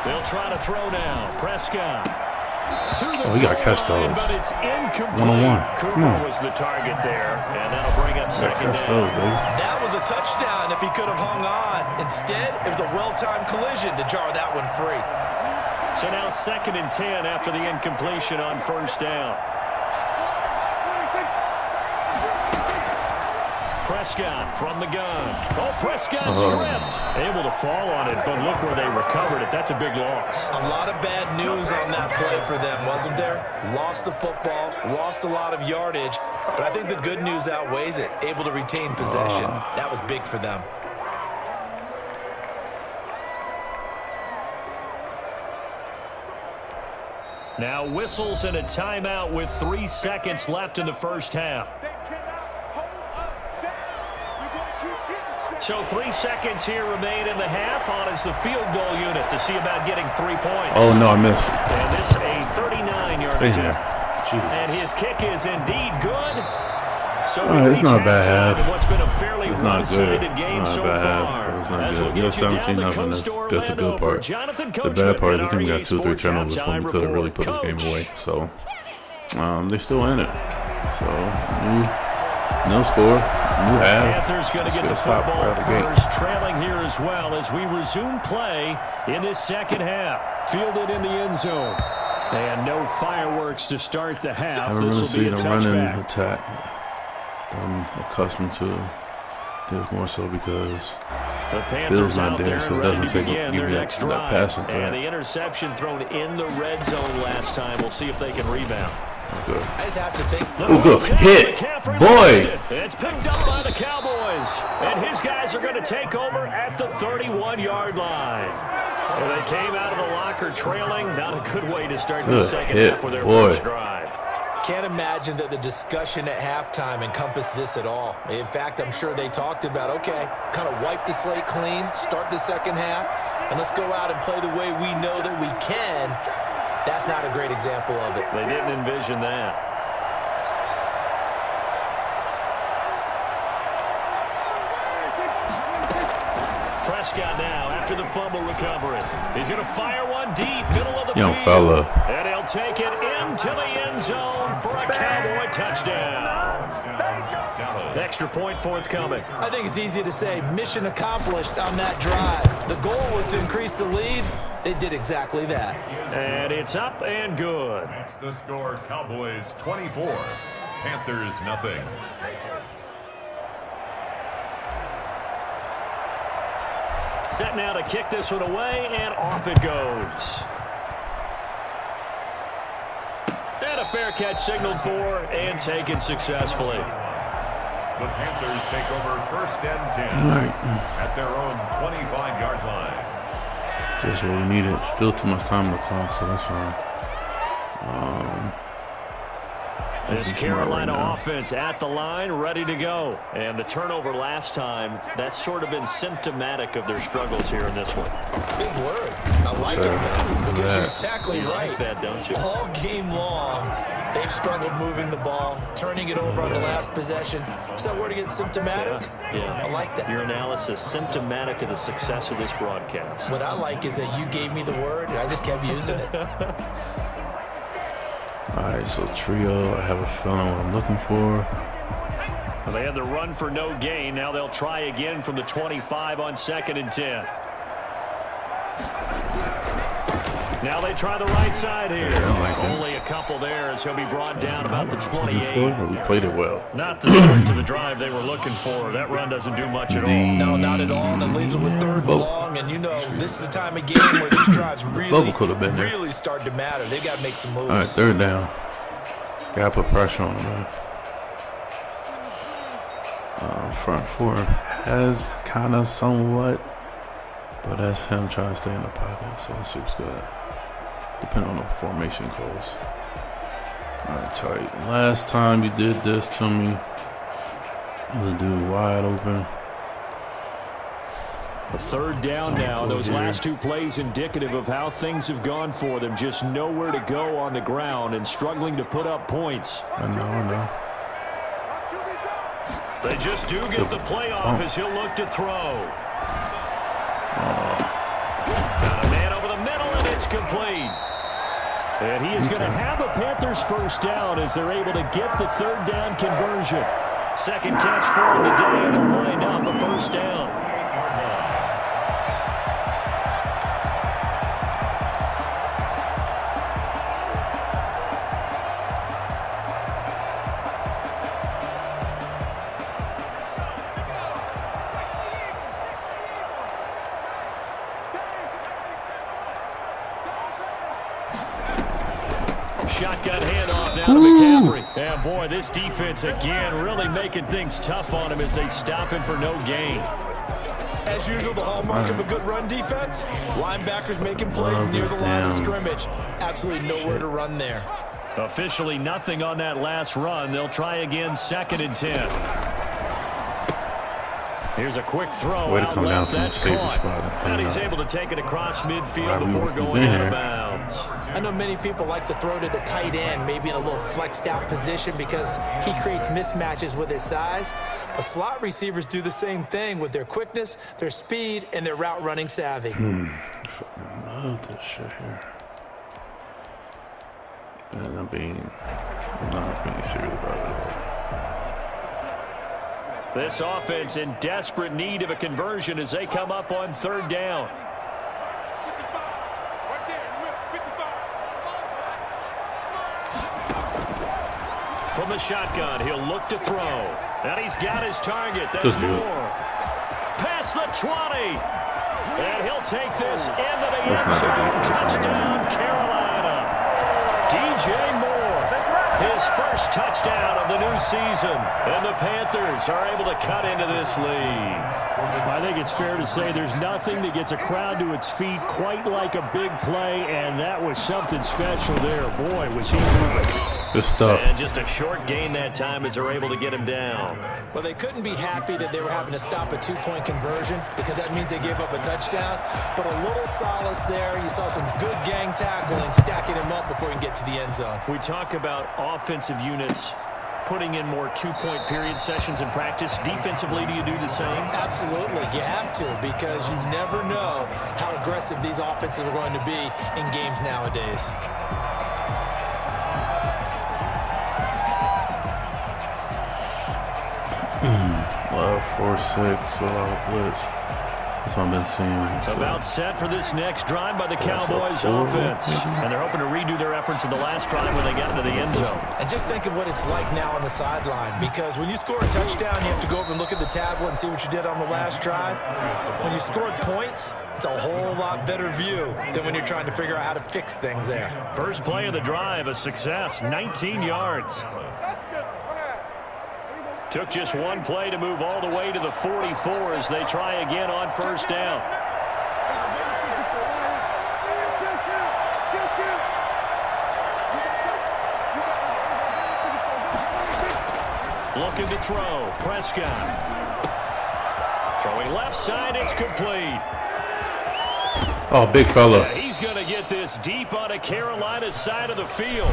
[SPEAKER 2] They'll try to throw now. Prescott.
[SPEAKER 1] Oh, he got to catch those.
[SPEAKER 2] But it's incomplete.
[SPEAKER 1] One-on-one.
[SPEAKER 2] Cooper was the target there, and that'll bring up 2nd down.
[SPEAKER 5] That was a touchdown if he could have hung on. Instead, it was a well-timed collision to jar that one free.
[SPEAKER 2] So now 2nd and 10 after the incompletion on 1st down. Prescott from the gun. Oh, Prescott stripped. Able to fall on it, but look where they recovered it. That's a big loss.
[SPEAKER 5] A lot of bad news on that play for them, wasn't there? Lost the football, lost a lot of yardage, but I think the good news outweighs it. Able to retain possession. That was big for them.
[SPEAKER 2] Now whistles and a timeout with 3 seconds left in the first half. So 3 seconds here remain in the half. On is the field goal unit to see about getting 3 points.
[SPEAKER 1] Oh, no, I missed.
[SPEAKER 2] And this a 39-yard attempt. And his kick is indeed good. So
[SPEAKER 1] it's not a bad half.
[SPEAKER 2] What's been a fairly
[SPEAKER 1] it's not good.
[SPEAKER 2] Game
[SPEAKER 1] Not
[SPEAKER 2] so
[SPEAKER 1] a bad
[SPEAKER 2] far.
[SPEAKER 1] half. It's not
[SPEAKER 2] As
[SPEAKER 1] good.
[SPEAKER 2] we'll
[SPEAKER 1] You're
[SPEAKER 2] get you down
[SPEAKER 1] 17
[SPEAKER 2] the
[SPEAKER 1] nothing.
[SPEAKER 2] coast to
[SPEAKER 1] That's the good
[SPEAKER 2] Orlando
[SPEAKER 1] part.
[SPEAKER 2] for Jonathan
[SPEAKER 1] The bad
[SPEAKER 2] Coachman
[SPEAKER 1] part is I
[SPEAKER 2] at
[SPEAKER 1] think we got 2 or 3
[SPEAKER 2] Sports
[SPEAKER 1] turnovers when we
[SPEAKER 2] Halftime
[SPEAKER 1] could have really put
[SPEAKER 2] Report.
[SPEAKER 1] this game away. So they're still in it. So no score,
[SPEAKER 2] Panthers going to get the football first, trailing here as well as we resume play in this second half. Fielded in the end zone. And no fireworks to start the half. This will be a touchback.
[SPEAKER 1] Attack. I'm accustomed to this more so because
[SPEAKER 2] the Panthers
[SPEAKER 1] not there, so it doesn't give you that passing threat.
[SPEAKER 2] And the interception thrown in the red zone last time. We'll see if they can rebound.
[SPEAKER 1] Okay.
[SPEAKER 4] I just have to think.
[SPEAKER 1] Ooh, good hit, boy.
[SPEAKER 2] It's picked up by the Cowboys, and his guys are going to take over at the 31-yard line. Well, they came out of the locker trailing. Not a good way to start the second half with their first drive.
[SPEAKER 4] Can't imagine that the discussion at halftime encompassed this at all. In fact, I'm sure they talked about, okay, kind of wipe the slate clean, start the second half, and let's go out and play the way we know that we can. That's not a great example of it.
[SPEAKER 2] They didn't envision that. Prescott now after the fumble recovery. He's going to fire one deep, middle of the field.
[SPEAKER 1] Fella.
[SPEAKER 2] And he'll take it into the end zone for a Cowboy touchdown. Extra point forthcoming.
[SPEAKER 4] I think it's easy to say mission accomplished on that drive. The goal was to increase the lead. They did exactly that.
[SPEAKER 2] And it's up and good.
[SPEAKER 3] That's the score. Cowboys 24, Panthers nothing.
[SPEAKER 2] Set now to kick this one away, and off it goes. And a fair catch signaled for and taken successfully.
[SPEAKER 3] The Panthers take over first and 10 at their own 25-yard line.
[SPEAKER 1] Just what we needed. Still too much time on the clock, so that's fine.
[SPEAKER 2] This Carolina offense at the line, ready to go. And the turnover last time, that's sort of been symptomatic of their struggles here in this one.
[SPEAKER 4] Big word. I like it, because you're exactly right.
[SPEAKER 2] Like that, don't you?
[SPEAKER 4] All game long, they've struggled moving the ball, turning it over on the last possession. Is that word again, symptomatic?
[SPEAKER 2] Yeah.
[SPEAKER 4] I like that.
[SPEAKER 2] Your analysis, symptomatic of the success of this broadcast.
[SPEAKER 4] What I like is that you gave me the word, and I just kept using it.
[SPEAKER 1] All right, so trio, I have a feeling what I'm looking for.
[SPEAKER 2] Well, they had the run for no gain. Now they'll try again from the 25 on 2nd and 10. Now they try the right side here. Only a couple there as he'll be brought down about the 28.
[SPEAKER 1] We played it well.
[SPEAKER 2] Not the start to the drive they were looking for. That run doesn't do much at all.
[SPEAKER 4] No, not at all. And it leaves them with 3rd and long. And you know, this is the time of game where these drives really start to matter. They got to make some moves.
[SPEAKER 1] All right, 3rd down. Got to put pressure on them, man. Front 4 has kind of somewhat, but that's him trying to stay in the pocket. So let's see what's good. Depending on the formation goes. All right, tight. Last time you did this to me, it was a dude wide open.
[SPEAKER 2] A 3rd down now. Those last 2 plays indicative of how things have gone for them. Just nowhere to go on the ground and struggling to put up points.
[SPEAKER 1] I know.
[SPEAKER 2] They just do get the play off as he'll look to throw. Got a man over the middle, and it's complete. And he is going to have a Panthers first down as they're able to get the 3rd down conversion. 2nd catch for him today, and he'll wind up a first down. Shotgun handoff down to McCaffrey. And boy, this defense again really making things tough on him as they stop him for no gain.
[SPEAKER 4] As usual, the hallmark of a good run defense, linebackers making plays near the line of scrimmage. Absolutely nowhere to run there.
[SPEAKER 2] Officially nothing on that last run. They'll try again 2nd and 10. Here's a quick throw.
[SPEAKER 1] Way to come down from the safety spot.
[SPEAKER 2] And he's able to take it across midfield before going out of bounds.
[SPEAKER 4] I know many people like to throw to the tight end, maybe in a little flexed out position because he creates mismatches with his size. But slot receivers do the same thing with their quickness, their speed, and their route running savvy.
[SPEAKER 1] I fucking love this shit here. And I'm not being serious about it at all.
[SPEAKER 2] This offense in desperate need of a conversion as they come up on third down. From the shotgun, he'll look to throw. And he's got his target. That's Moore. Past the 20. And he'll take this into the end zone. Touchdown, Carolina. DJ Moore, his first touchdown of the new season. And the Panthers are able to cut into this lead.
[SPEAKER 6] I think it's fair to say there's nothing that gets a crowd to its feet quite like a big play, and that was something special there. Boy, was he moving.
[SPEAKER 1] Good stuff.
[SPEAKER 2] And just a short gain that time as they're able to get him down.
[SPEAKER 4] Well, they couldn't be happy that they were having to stop a two-point conversion because that means they gave up a touchdown. But a little solace there. You saw some good gang tackling, stacking him up before he can get to the end zone.
[SPEAKER 2] We talk about offensive units putting in more two-point period sessions in practice. Defensively, do you do the same?
[SPEAKER 4] Absolutely. You have to because you never know how aggressive these offenses are going to be in games nowadays.
[SPEAKER 1] Love 4-6, blitz. That's what I've been seeing.
[SPEAKER 2] About set for this next drive by the Cowboys offense. And they're hoping to redo their efforts in the last drive when they got into the end zone.
[SPEAKER 4] And just think of what it's like now on the sideline, because when you score a touchdown, you have to go over and look at the tablet and see what you did on the last drive. When you scored points, it's a whole lot better view than when you're trying to figure out how to fix things there.
[SPEAKER 2] First play of the drive, a success, 19 yards. Took just one play to move all the way to the 44 as they try again on first down. Looking to throw. Prescott. Throwing left side. It's complete.
[SPEAKER 1] Oh, big fella.
[SPEAKER 2] Yeah, he's going to get this deep on a Carolina side of the field.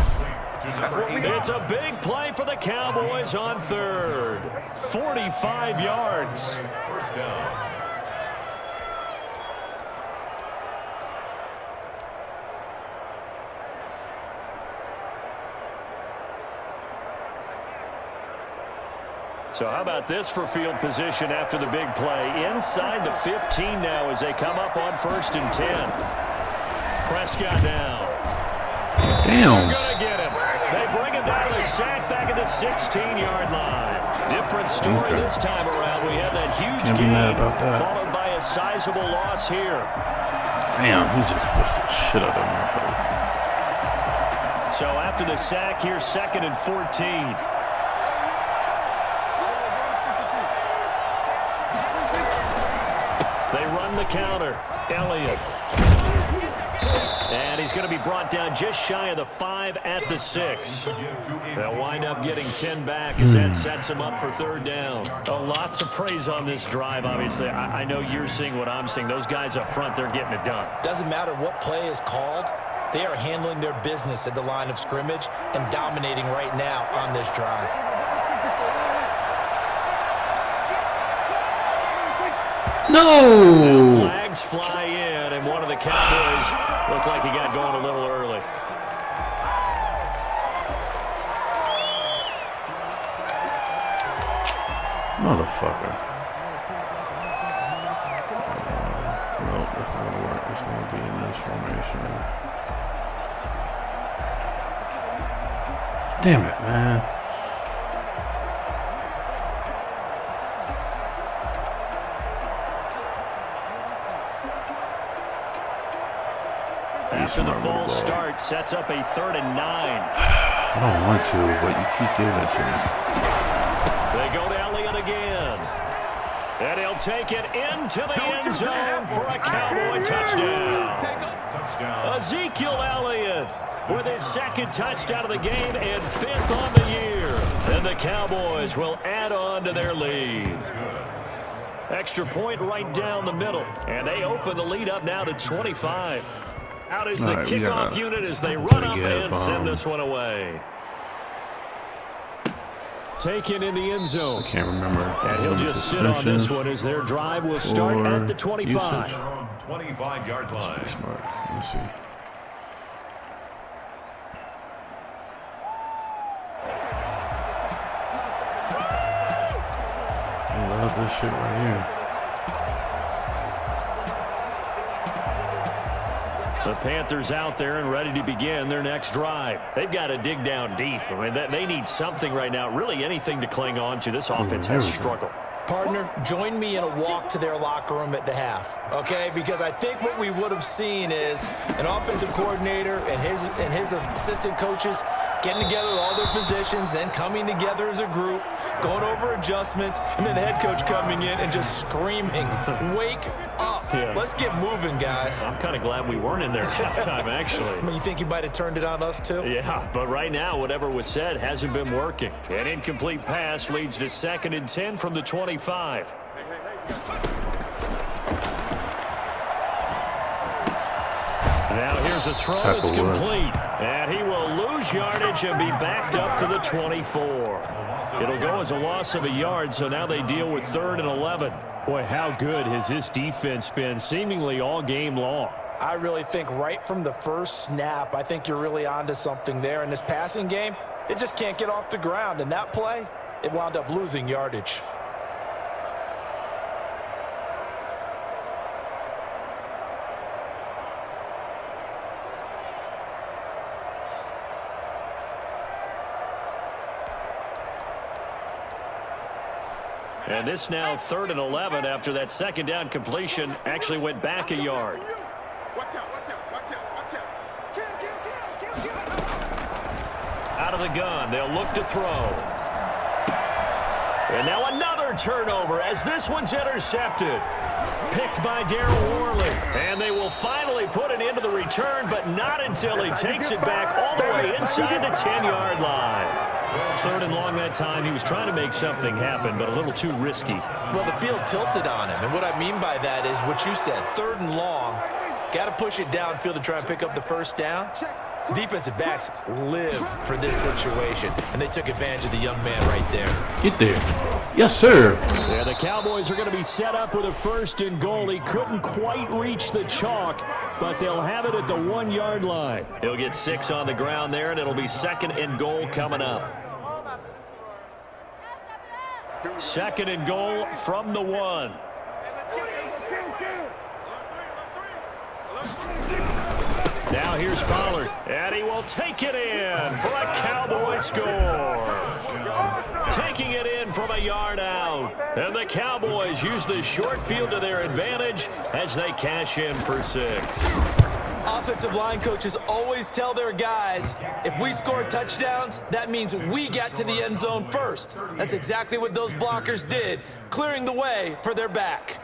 [SPEAKER 2] It's a big play for the Cowboys on third. 45 yards.
[SPEAKER 3] First down.
[SPEAKER 2] So how about this for field position after the big play? Inside the 15 now as they come up on 1st and 10. Prescott down.
[SPEAKER 1] Damn.
[SPEAKER 2] They're going to get him. They bring him down to the sack back at the 16-yard line. Different story this time around. We had that huge game followed by a sizable loss here.
[SPEAKER 1] Damn, he just puts the shit out of that motherfucker.
[SPEAKER 2] So after the sack, here's 2nd and 14. They run the counter. Elliott. And he's going to be brought down just shy of the 5 at the 6. They'll wind up getting 10 back as that sets him up for 3rd down. Lots of praise on this drive, obviously. I know you're seeing what I'm seeing. Those guys up front, they're getting it done.
[SPEAKER 4] Doesn't matter what play is called. They are handling their business at the line of scrimmage and dominating right now on this drive.
[SPEAKER 1] No!
[SPEAKER 2] Flags fly in, and one of the Cowboys looked like he got going a little early.
[SPEAKER 1] Motherfucker. Nope, that's not gonna work. It's gonna be in this formation. Damn it, man.
[SPEAKER 2] After the false start, sets up a 3rd and 9.
[SPEAKER 1] I don't want to, but you keep giving it to me.
[SPEAKER 2] They go to Elliott again. And he'll take it into the end zone for a Cowboy touchdown. Ezekiel Elliott with his 2nd touchdown of the game and 5th on the year. And the Cowboys will add on to their lead. Extra point right down the middle. And they open the lead up now to 25. Out is the kickoff unit as they run up and send this one away. Taken in the end zone.
[SPEAKER 1] I can't remember.
[SPEAKER 2] And he'll just sit on this one as their drive will start at the 25.
[SPEAKER 3] 25-yard line.
[SPEAKER 1] Smart. Let me see. This shit right here.
[SPEAKER 2] The Panthers out there and ready to begin their next drive. They've got to dig down deep. I mean, they need something right now, really anything to cling on to. This offense has struggled.
[SPEAKER 4] Partner, join me in a walk to their locker room at the half, okay? Because I think what we would have seen is an offensive coordinator and his assistant coaches getting together with all their positions, then coming together as a group, going over adjustments, and then the head coach coming in and just screaming, wake up. Yeah. Let's get moving, guys.
[SPEAKER 2] I'm kind of glad we weren't in there at halftime, actually.
[SPEAKER 4] I mean, you think you might have turned it on us, too?
[SPEAKER 2] Yeah, but right now, whatever was said hasn't been working. An incomplete pass leads to 2nd and 10 from the 25. Now here's a throw. It's complete. And he will lose yardage and be backed up to the 24. It'll go as a loss of a yard, so now they deal with 3rd and 11.
[SPEAKER 6] Boy, how good has this defense been seemingly all game long?
[SPEAKER 4] I really think right from the first snap, I think you're really onto something there. In this passing game, it just can't get off the ground. And that play, it wound up losing yardage.
[SPEAKER 2] And this now 3rd and 11 after that 2nd down completion actually went back a yard. Out of the gun, they'll look to throw. And now another turnover as this one's intercepted. Picked by Darryl Worley. And they will finally put it into the return, but not until he takes it back all the way inside the 10-yard line. 3rd and long that time. He was trying to make something happen, but a little too risky.
[SPEAKER 4] Well, the field tilted on him, and what I mean by that is what you said, 3rd and long. Got to push it downfield to try and pick up the first down. Defensive backs live for this situation, and they took advantage of the young man right there.
[SPEAKER 1] Get there. Yes, sir.
[SPEAKER 6] Yeah, the Cowboys are going to be set up with a 1st and goal. He couldn't quite reach the chalk, but they'll have it at the 1-yard line.
[SPEAKER 2] He'll get 6 on the ground there, and it'll be 2nd and goal coming up. 2nd and goal from the 1. Now here's Pollard, and he will take it in for a Cowboy score. Taking it in from a yard out. And the Cowboys use the short field to their advantage as they cash in for 6.
[SPEAKER 4] Offensive line coaches always tell their guys, if we score touchdowns, that means we got to the end zone first. That's exactly what those blockers did, clearing the way for their back.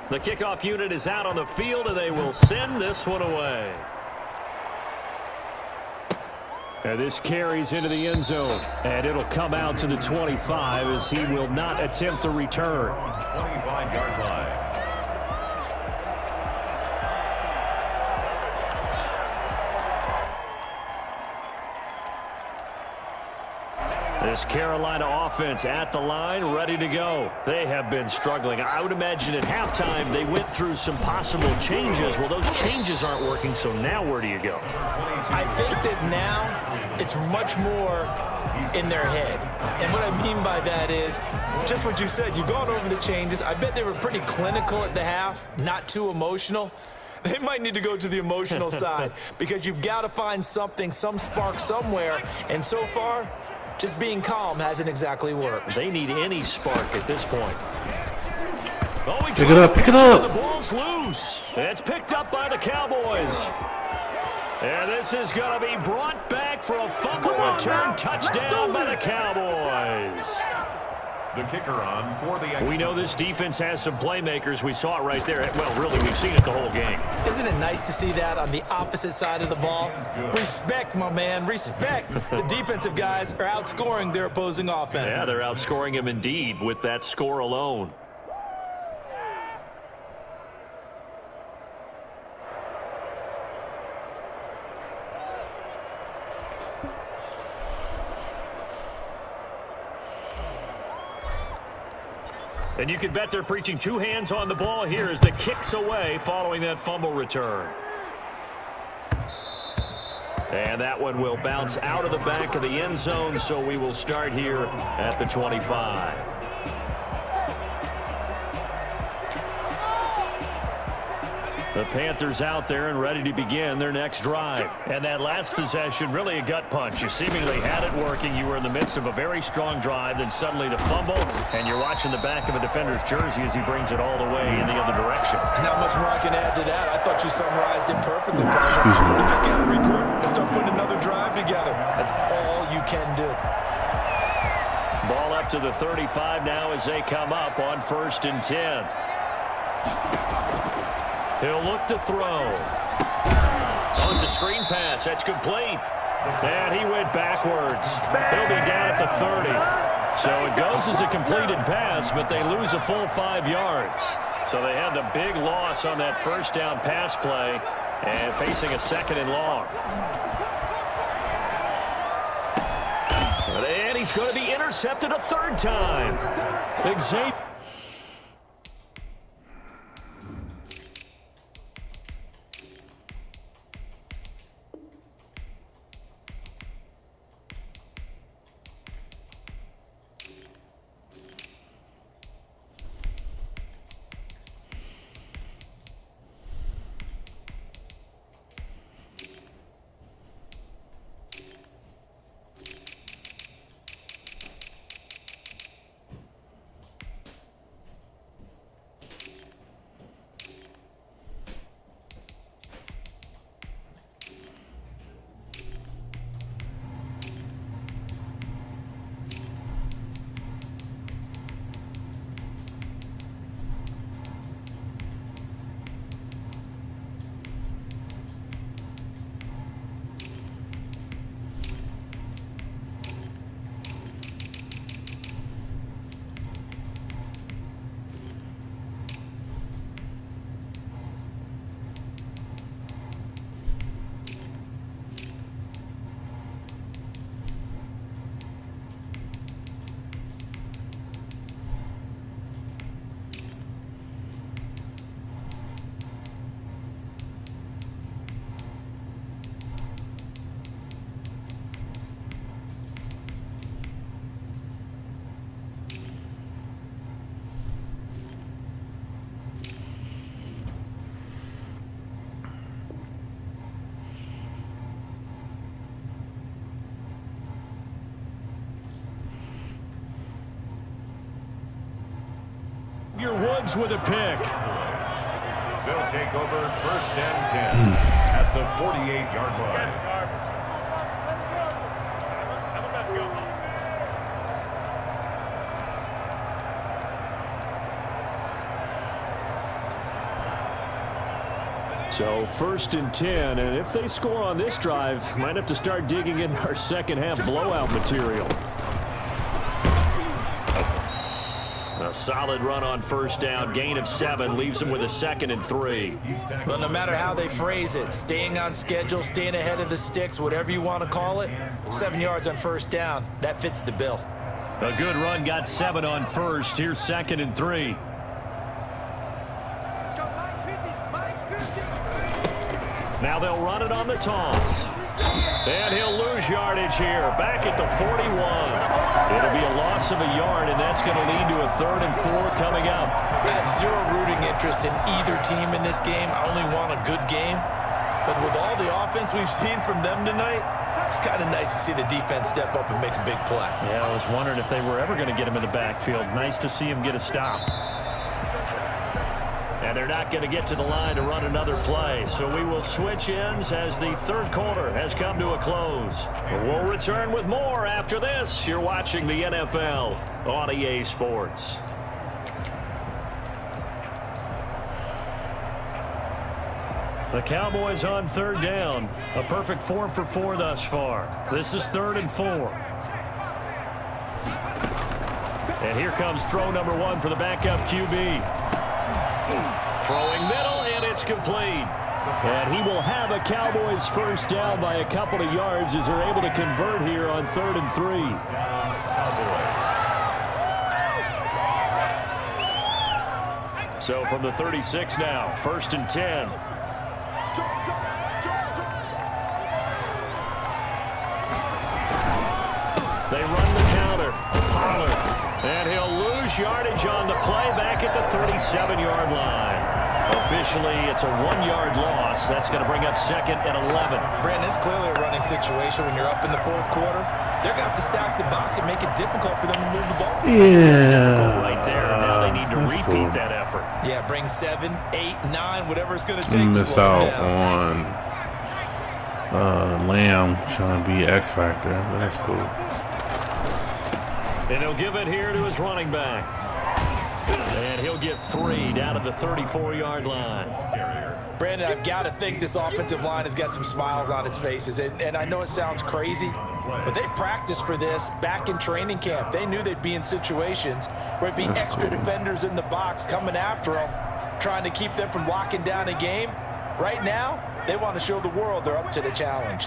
[SPEAKER 2] The kickoff unit is out on the field, and they will send this one away.
[SPEAKER 6] And this carries into the end zone, and it'll come out to the 25 as he will not attempt to return.
[SPEAKER 3] 25-yard line.
[SPEAKER 2] This Carolina offense at the line, ready to go. They have been struggling. I would imagine at halftime they went through some possible changes. Well, those changes aren't working, so now where do you go?
[SPEAKER 4] I think that now it's much more in their head. And what I mean by that is just what you said. You've gone over the changes. I bet they were pretty clinical at the half, not too emotional. They might need to go to the emotional side because you've got to find something, some spark somewhere. And so far, just being calm hasn't exactly worked.
[SPEAKER 2] They need any spark at this point. Oh,
[SPEAKER 1] pick it up, pick it up.
[SPEAKER 2] The ball's loose. It's picked up by the Cowboys. And this is going to be brought back for a fumble return touchdown by the Cowboys.
[SPEAKER 3] The kicker on for the...
[SPEAKER 2] We know this defense has some playmakers. We saw it right there. Well, really, we've seen it the whole game.
[SPEAKER 4] Isn't it nice to see that on the opposite side of the ball? Respect, my man, respect. The defensive guys are outscoring their opposing offense.
[SPEAKER 2] Yeah, they're outscoring him indeed with that score alone. And you can bet they're preaching 2 hands on the ball here as the kick's away following that fumble return. And that one will bounce out of the back of the end zone, so we will start here at the 25. The Panthers out there and ready to begin their next drive. And that last possession, really a gut punch. You seemingly had it working. You were in the midst of a very strong drive, then suddenly the fumble, and you're watching the back of a defender's jersey as he brings it all the way in the other direction.
[SPEAKER 4] There's not much more I can add to that. I thought you summarized it perfectly, partner. You just got to record and start putting another drive together. That's all you can do.
[SPEAKER 2] Ball up to the 35 now as they come up on 1st and 10. He'll look to throw. Oh, it's a screen pass. That's complete. And he went backwards. He'll be down at the 30. So it goes as a completed pass, but they lose a full 5 yards. So they had the big loss on that first down pass play and facing a 2nd and long. And he's going to be intercepted a 3rd time. Xavier. Woods with a pick.
[SPEAKER 3] They'll take over 1st and 10 at the 48-yard line.
[SPEAKER 2] So 1st and 10, and if they score on this drive, might have to start digging in our second half blowout material. A solid run on 1st down, gain of 7, leaves them with a 2nd and 3.
[SPEAKER 4] Well, no matter how they phrase it, staying on schedule, staying ahead of the sticks, whatever you want to call it, 7 yards on 1st down, that fits the bill.
[SPEAKER 2] A good run, got 7 on 1st. Here's 2nd and 3. Now they'll run it on the toss. And he'll lose yardage here, back at the 41. It'll be a loss of a yard, and that's going to lead to a 3rd and 4 coming up.
[SPEAKER 4] I have zero rooting interest in either team in this game. I only want a good game. But with all the offense we've seen from them tonight, it's kind of nice to see the defense step up and make a big play.
[SPEAKER 2] Yeah, I was wondering if they were ever going to get him in the backfield. Nice to see him get a stop. And they're not going to get to the line to run another play. So we will switch ends as the 3rd quarter has come to a close. We'll return with more after this. You're watching the NFL on EA Sports. The Cowboys on 3rd down. A perfect 4 for 4 thus far. This is 3rd and 4. And here comes throw number 1 for the backup QB. Throwing middle, and it's complete. And he will have a Cowboys 1st down by a couple of yards as they're able to convert here on 3rd and 3. So from the 36 now, 1st and 10. They run the counter. Pollard. And he'll lose yardage on the play back at the 37-yard line. Officially, it's a 1-yard loss. That's going to bring up 2nd and 11.
[SPEAKER 4] Brandon, it's clearly a running situation when you're up in the 4th quarter. They're going to have to stack the box and make it difficult for them to move the ball.
[SPEAKER 1] Yeah.
[SPEAKER 2] Right there. Now they need to repeat that effort.
[SPEAKER 4] Yeah, bring 7, 8, 9, whatever it's going to take to
[SPEAKER 1] Miss
[SPEAKER 4] slow
[SPEAKER 1] out
[SPEAKER 4] it down.
[SPEAKER 1] on Lamb trying to be X Factor, but that's cool.
[SPEAKER 2] And he'll give it here to his running back. And he'll get 3 down at the 34-yard line.
[SPEAKER 4] Brandon, I've got to think this offensive line has got some smiles on its faces. And I know it sounds crazy, but they practiced for this back in training camp. They knew they'd be in situations where it'd be extra defenders in the box coming after them, trying to keep them from locking down a game. Right now, they want to show the world they're up to the challenge.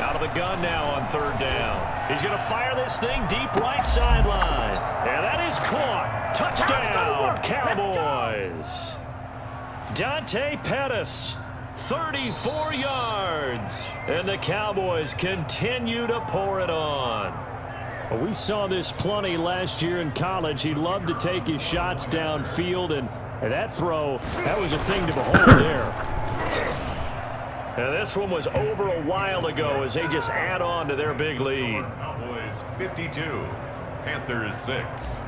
[SPEAKER 2] Out of the gun now on 3rd down. He's going to fire this thing deep right sideline. And that is caught. Touchdown, Cowboys. Dante Pettis, 34 yards. And the Cowboys continue to pour it on.
[SPEAKER 6] Well, we saw this plenty last year in college. He loved to take his shots downfield, and that throw, that was a thing to behold there.
[SPEAKER 2] And this one was over a while ago as they just add on to their big lead.
[SPEAKER 3] Cowboys 52, Panthers 6.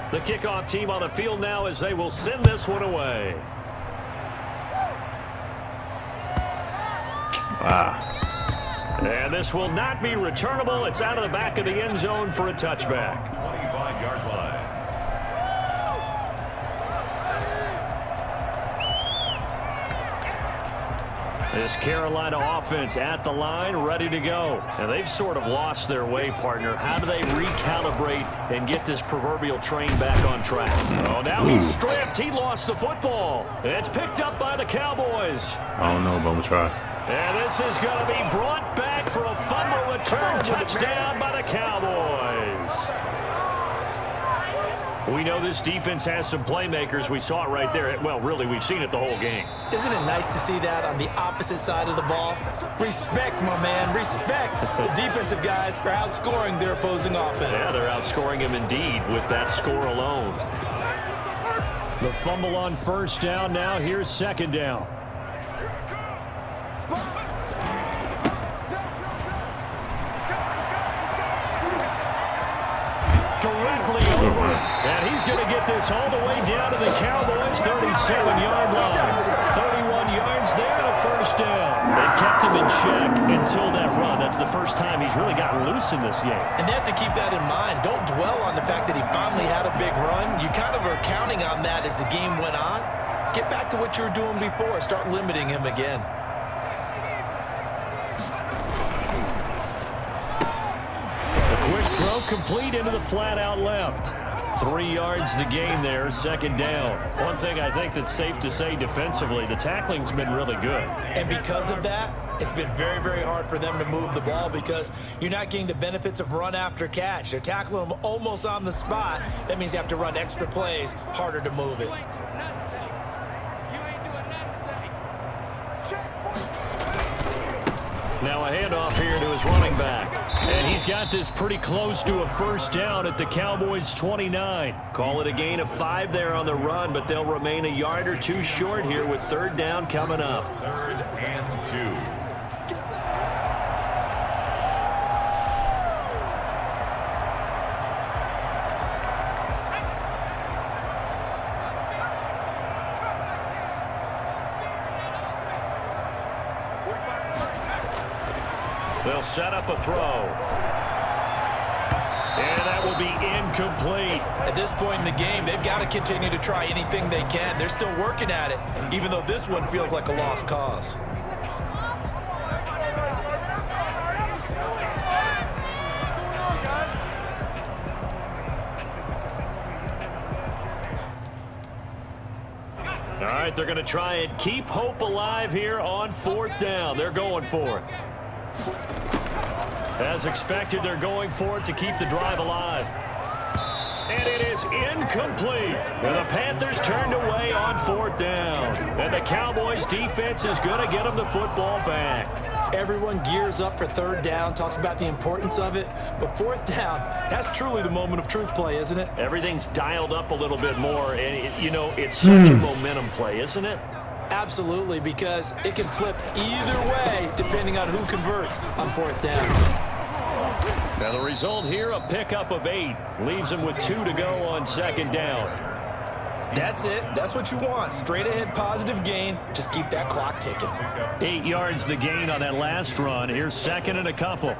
[SPEAKER 2] The kickoff team on the field now as they will send this one away. And this will not be returnable. It's out of the back of the end zone for a touchback.
[SPEAKER 3] 25-yard line.
[SPEAKER 2] This Carolina offense at the line, ready to go. And they've sort of lost their way, partner. How do they recalibrate and get this proverbial train back on track? Oh, now he's stripped. He lost the football. It's picked up by the Cowboys.
[SPEAKER 1] I don't know, but I'm going to try.
[SPEAKER 2] And this is going to be brought back for a fumble return touchdown by the Cowboys. We know this defense has some playmakers. We saw it right there. Well, really, we've seen it the whole game.
[SPEAKER 4] Isn't it nice to see that on the opposite side of the ball? Respect, my man, respect. The defensive guys are outscoring their opposing offense.
[SPEAKER 2] Yeah, they're outscoring him indeed with that score alone.
[SPEAKER 6] The fumble on 1st down. Now here's 2nd down.
[SPEAKER 2] Directly over. And he's going to get this all the way down to the Cowboys' 37-yard line. 31 yards there and a 1st down. They've kept him in check until that run. That's the first time he's really gotten loose in this game.
[SPEAKER 4] And they have to keep that in mind. Don't dwell on the fact that he finally had a big run. You kind of are counting on that as the game went on. Get back to what you were doing before. Start limiting him again.
[SPEAKER 2] Quick throw complete into the flat out left. 3 yards the gain there, 2nd down. One thing I think that's safe to say defensively, the tackling's been really good.
[SPEAKER 4] And because of that, it's been very, very hard for them to move the ball because you're not getting the benefits of run after catch. They're tackling them almost on the spot. That means you have to run extra plays, harder to move it.
[SPEAKER 2] Now a handoff here to his running back. And he's got this pretty close to a 1st down at the Cowboys' 29. Call it a gain of 5 there on the run, but they'll remain a yard or 2 short here with 3rd down coming up.
[SPEAKER 3] 3rd and 2.
[SPEAKER 2] They'll set up a throw. And that will be incomplete.
[SPEAKER 4] At this point in the game, they've got to continue to try anything they can. They're still working at it, even though this one feels like a lost cause.
[SPEAKER 2] All right, they're going to try and keep hope alive here on 4th down. They're going for it. As expected, they're going for it to keep the drive alive. And it is incomplete. And the Panthers turned away on 4th down. And the Cowboys defense is going to get them the football back.
[SPEAKER 4] Everyone gears up for 3rd down, talks about the importance of it. But 4th down, that's truly the moment of truth play, isn't it?
[SPEAKER 2] Everything's dialed up a little bit more. And, it's such a momentum play, isn't it?
[SPEAKER 4] Absolutely, because it can flip either way depending on who converts on 4th down.
[SPEAKER 2] Now the result here, a pickup of 8. Leaves them with 2 to go on 2nd down.
[SPEAKER 4] That's it. That's what you want. Straight ahead positive gain. Just keep that clock ticking.
[SPEAKER 2] 8 yards the gain on that last run. Here's 2nd and a couple.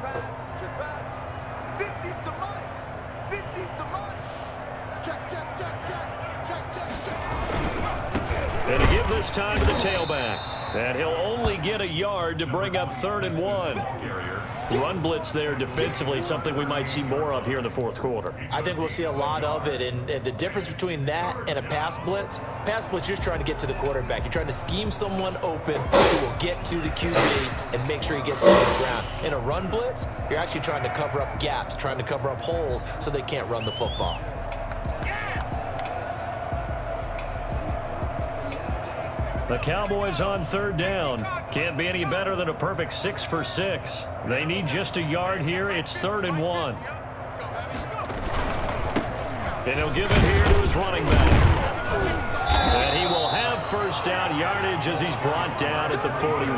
[SPEAKER 2] And to give this time to the tailback. And he'll only get a yard to bring up 3rd and 1. Run blitz there defensively, something we might see more of here in the 4th quarter.
[SPEAKER 4] I think we'll see a lot of it, and the difference between that and a pass blitz, you're just trying to get to the quarterback. You're trying to scheme someone open who will get to the QB and make sure he gets to the ground. In a run blitz, you're actually trying to cover up gaps, trying to cover up holes so they can't run the football.
[SPEAKER 2] The Cowboys on 3rd down. Can't be any better than a perfect 6 for 6. They need just a yard here. It's 3rd and 1. And he'll give it here to his running back. And he will have 1st down yardage as he's brought down at the 41.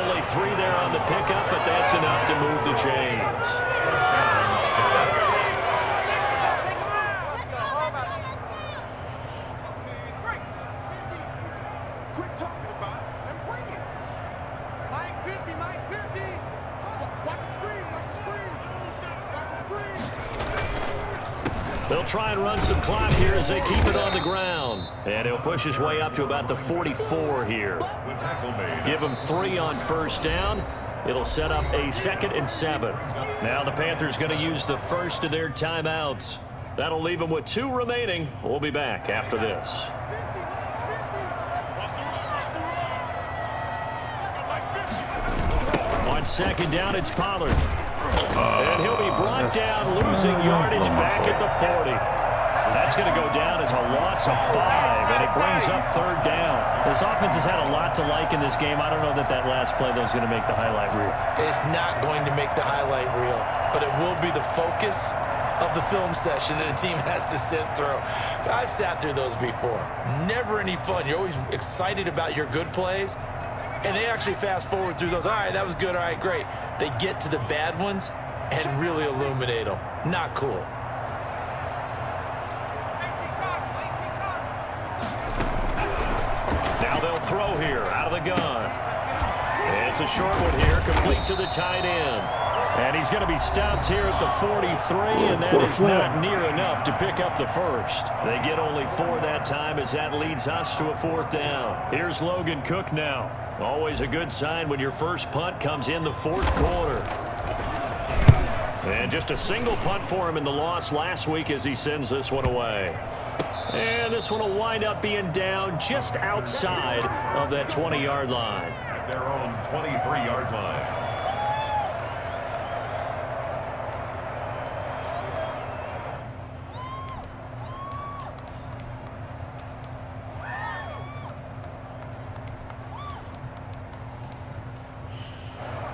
[SPEAKER 2] Only 3 there on the pickup, but that's enough to move the chains. They'll try and run some clock here as they keep it on the ground. And he'll push his way up to about the 44 here. Give him 3 on 1st down. It'll set up a 2nd and 7. Now the Panthers going to use the first of their timeouts. That'll leave them with 2 remaining. We'll be back after this. On 2nd down, it's Pollard. And he'll be brought down, losing yardage back at the 40. That's going to go down as a loss of 5, and it brings up 3rd down. This offense has had a lot to like in this game. I don't know that last play, though, is going to make the highlight reel.
[SPEAKER 4] It's not going to make the highlight reel, but it will be the focus of the film session that a team has to sit through. I've sat through those before. Never any fun. You're always excited about your good plays, and they actually fast forward through those. All right, that was good. All right, great. They get to the bad ones and really illuminate them. Not cool.
[SPEAKER 2] Now they'll throw here out of the gun. It's a short one here, complete to the tight end. And he's going to be stopped here at the 43, and that is not near enough to pick up the first. They get only 4 that time as that leads us to a 4th down. Here's Logan Cook now. Always a good sign when your first punt comes in the 4th quarter. And just a single punt for him in the loss last week as he sends this one away. And this one will wind up being down just outside of that 20-yard line.
[SPEAKER 3] At their own 23-yard line.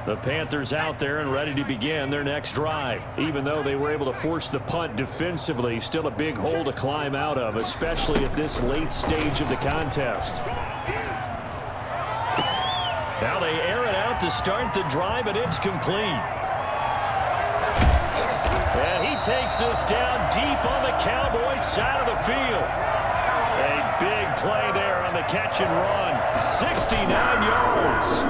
[SPEAKER 2] The Panthers out there and ready to begin their next drive. Even though they were able to force the punt defensively, still a big hole to climb out of, especially at this late stage of the contest. Now they air it out to start the drive, and it's complete. And he takes this down deep on the Cowboys side of the field. A big play there on the catch and run. 69 yards.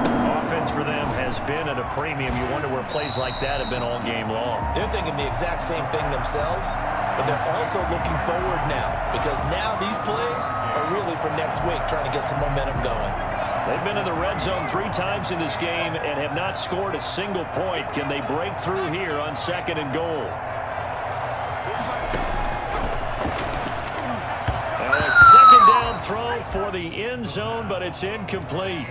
[SPEAKER 2] Offense for them has been at a premium. You wonder where plays like that have been all game long.
[SPEAKER 4] They're thinking the exact same thing themselves, but they're also looking forward now, because now these plays are really for next week, trying to get some momentum going.
[SPEAKER 2] They've been in the red zone 3 times in this game and have not scored a single point. Can they break through here on 2nd and goal? A 2nd down throw for the end zone, but it's incomplete.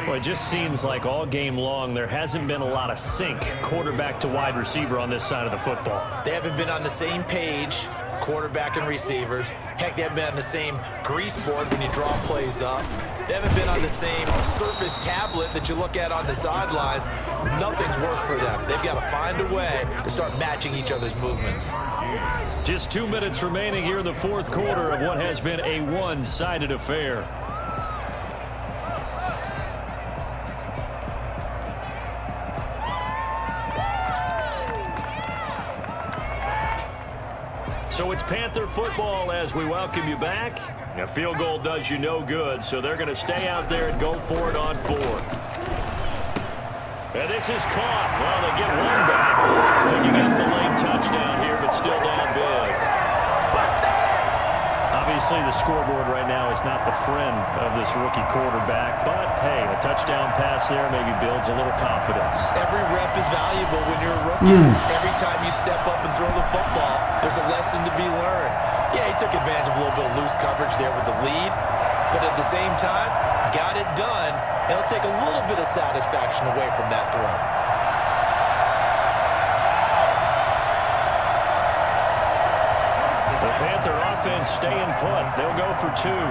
[SPEAKER 2] Well, it just seems like all game long there hasn't been a lot of sync quarterback to wide receiver on this side of the football.
[SPEAKER 4] They haven't been on the same page, quarterback and receivers. Heck, they haven't been on the same grease board when you draw plays up. They haven't been on the same Surface tablet that you look at on the sidelines. Nothing's worked for them. They've got to find a way to start matching each other's movements.
[SPEAKER 2] Just 2 minutes remaining here in the fourth quarter of what has been a one-sided affair. So it's Panther football as we welcome you back. A field goal does you no good, so they're going to stay out there and go for it on fourth. And this is caught. Well, they get one back. Picking up the late touchdown here, but still down big. Obviously, the scoreboard right now is not the friend of this rookie quarterback, but, hey, a touchdown pass there maybe builds a little confidence.
[SPEAKER 4] Every rep is valuable when you're a rookie. Every time you step up and throw the football, there's a lesson to be learned. Yeah, he took advantage of a little bit of loose coverage there with the lead, but at the same time, got it done. It'll take a little bit of satisfaction away from that throw.
[SPEAKER 2] The Panther offense staying put. They'll go for two.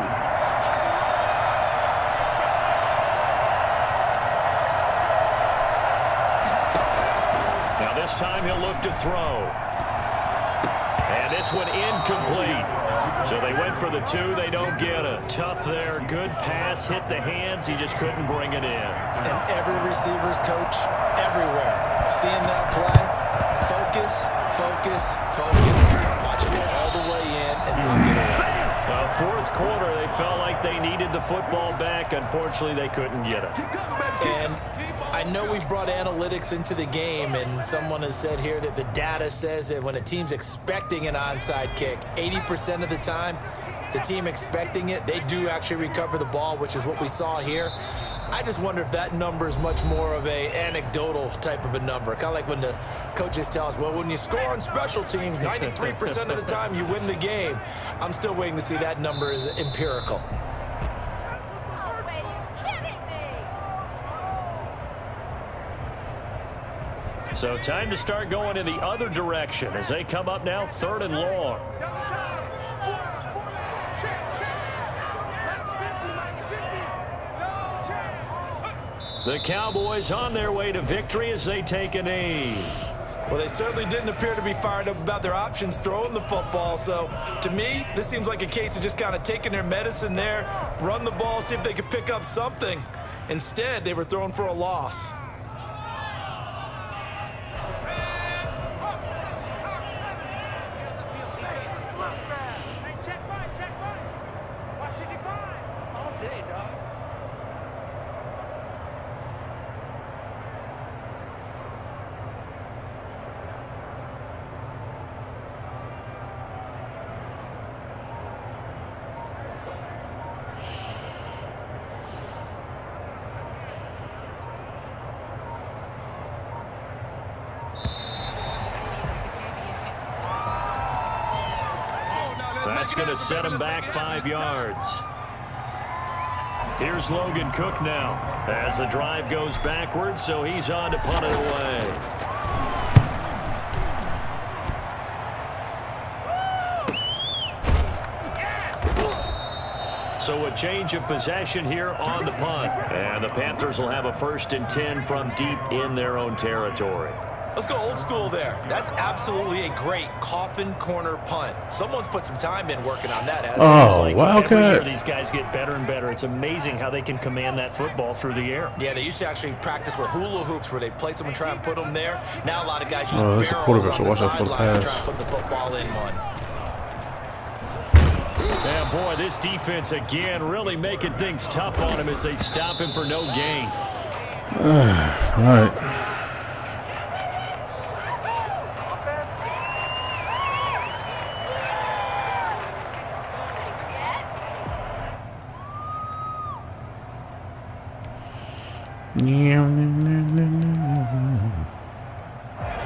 [SPEAKER 2] Now this time he'll look to throw. And this one incomplete. So they went for the two. They don't get it. Tough there. Good pass. Hit the hands. He just couldn't bring it in.
[SPEAKER 4] And every receiver's coach everywhere. Seeing that play, focus, focus, focus. Watch it go all the way in and tuck it away.
[SPEAKER 2] Fourth quarter, they felt like they needed the football back. Unfortunately, they couldn't get it.
[SPEAKER 4] And I know we've brought analytics into the game, and someone has said here that the data says that when a team's expecting an onside kick, 80% of the time, the team expecting it, they do actually recover the ball, which is what we saw here. I just wonder if that number is much more of a anecdotal type of a number. Kind of like when the coaches tell us, well, when you score on special teams, 93% of the time you win the game. I'm still waiting to see that number is empirical.
[SPEAKER 2] So time to start going in the other direction as they come up now, 3rd and long. The Cowboys on their way to victory as they take a knee.
[SPEAKER 4] Well, they certainly didn't appear to be fired up about their options throwing the football. So, to me, this seems like a case of just kind of taking their medicine there, run the ball, see if they could pick up something. Instead, they were throwing for a loss.
[SPEAKER 2] That's going to set him back 5 yards. Here's Logan Cook now as the drive goes backwards, so he's on to punt it away. So a change of possession here on the punt. And the Panthers will have a 1st and 10 from deep in their own territory.
[SPEAKER 4] Let's go old school there. That's absolutely a great coffin corner punt. Someone's put some time in working on that.
[SPEAKER 2] Like every year these guys get better and better. It's amazing how they can command that football through the air.
[SPEAKER 4] Yeah, they used to actually practice with hula hoops where they place them and try and put them there. Now a lot of guys use barrels on the sidelines to try and put the football in one.
[SPEAKER 2] Yeah, boy, this defense again really making things tough on him as they stop him for no gain.
[SPEAKER 1] All right.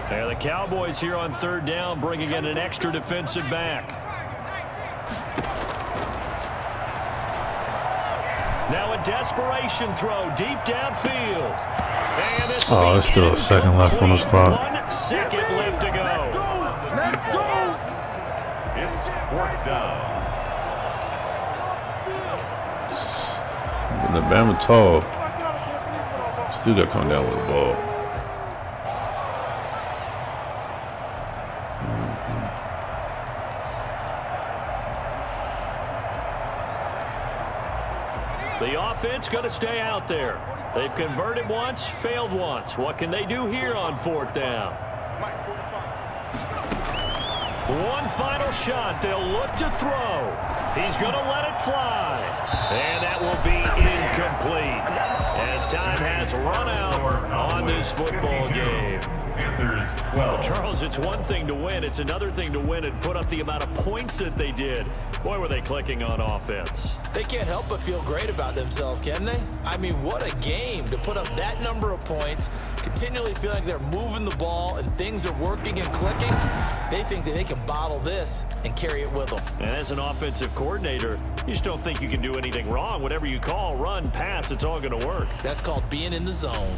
[SPEAKER 2] There, the Cowboys here on 3rd down, bringing in an extra defensive back. Now a desperation throw deep downfield. And this
[SPEAKER 1] Oh, there's still a second left on this clock.
[SPEAKER 2] 1 second left to go.
[SPEAKER 3] Let's go. It's 4th down.
[SPEAKER 1] The Bama tall. Still got to come down with the ball.
[SPEAKER 2] The offense going to stay out there. They've converted once, failed once. What can they do here on 4th down? One final shot. They'll look to throw. He's going to let it fly. And that will be incomplete. As time has run out on this football game. Well, Charles, it's one thing to win. It's another thing to win and put up the amount of points that they did. Boy, were they clicking on offense.
[SPEAKER 4] They can't help but feel great about themselves, can they? I mean, what a game to put up that number of points, continually feeling like they're moving the ball and things are working and clicking. They think that they can bottle this and carry it with them.
[SPEAKER 2] And as an offensive coordinator, you just don't think you can do anything wrong. Whatever you call, run, pass, it's all going to work.
[SPEAKER 4] That's called being in the zone.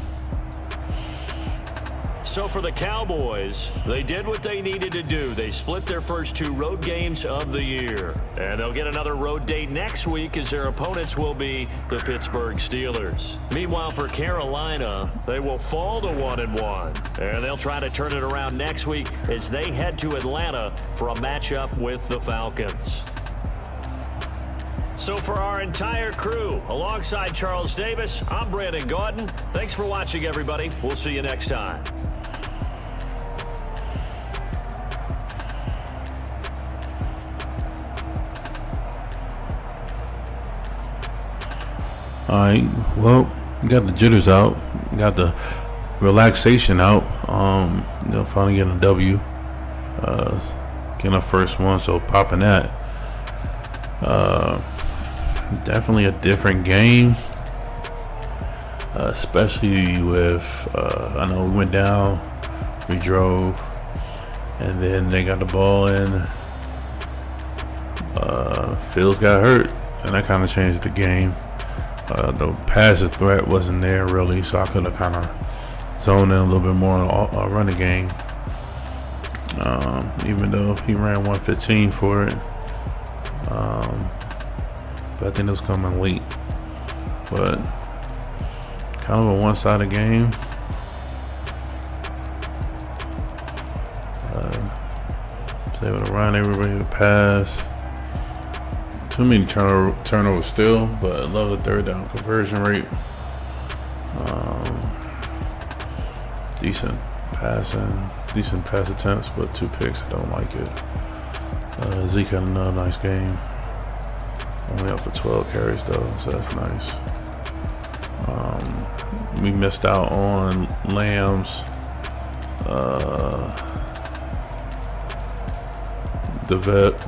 [SPEAKER 2] So for the Cowboys, they did what they needed to do. They split their first 2 road games of the year. And they'll get another road day next week as their opponents will be the Pittsburgh Steelers. Meanwhile, for Carolina, they will fall to 1-1. And they'll try to turn it around next week as they head to Atlanta for a matchup with the Falcons. So for our entire crew, alongside Charles Davis, I'm Brandon Gaudin. Thanks for watching, everybody. We'll see you next time.
[SPEAKER 1] All right, well, we got the jitters out, got the relaxation out. Finally getting a W, getting our first one, so popping that. Definitely a different game, especially with I know we went down, we drove, and then they got the ball in. Fields got hurt, and that kind of changed the game. The passive threat wasn't there really, so I could have kind of zoned in a little bit more on running game. Even though he ran 115 for it, but I think it was coming late. But kind of a one-sided game. Was able to run, everybody to pass. Too many turnovers still, but I love the 3rd down conversion rate. Decent pass attempts, but 2 picks. I don't like it. Zeke had another nice game. Only up for 12 carries though, so that's nice. We missed out on Lamb's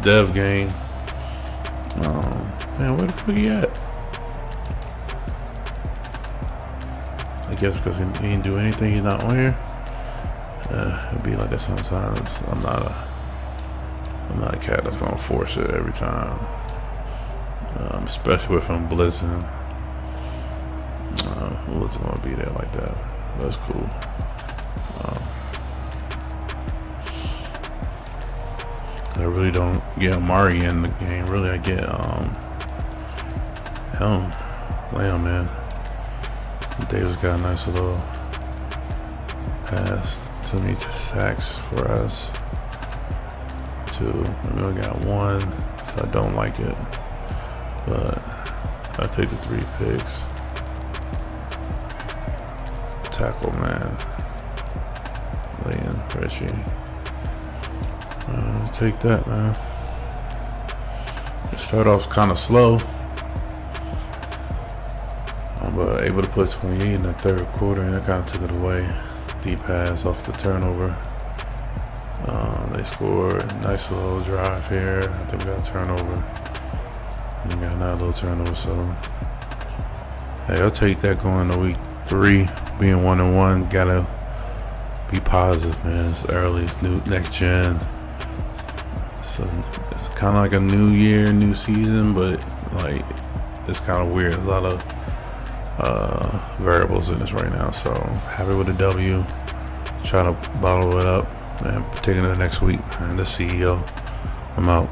[SPEAKER 1] dev game. Man, where the fuck he at? I guess because he didn't do anything, he's not on here. It'd be like that sometimes. I'm not a cat that's gonna force it every time. Especially if I'm blitzing. Who wasn't gonna be there like that? That's cool. I really don't get Amari in the game. Really, I get Lamb, man. Davis got a nice little pass to me to sacks for us. 2. We only got 1, so I don't like it. But I take the 3 picks. Tackle, man. Laying Richie. Take that, man. Start off kind of slow, but able to put 28 in the 3rd quarter, and that kind of took it away. Deep pass off the turnover. They scored. Nice little drive here. I think we got a turnover. And we got another little turnover, so hey, I'll take that going to week 3, being 1-1. Gotta be positive, man. It's early. It's new, next gen. So it's kind of like a new year, new season, but like it's kind of weird. There's a lot of variables in this right now. So happy with the W. Trying to bottle it up and take it to the next week. And the CEO, I'm out.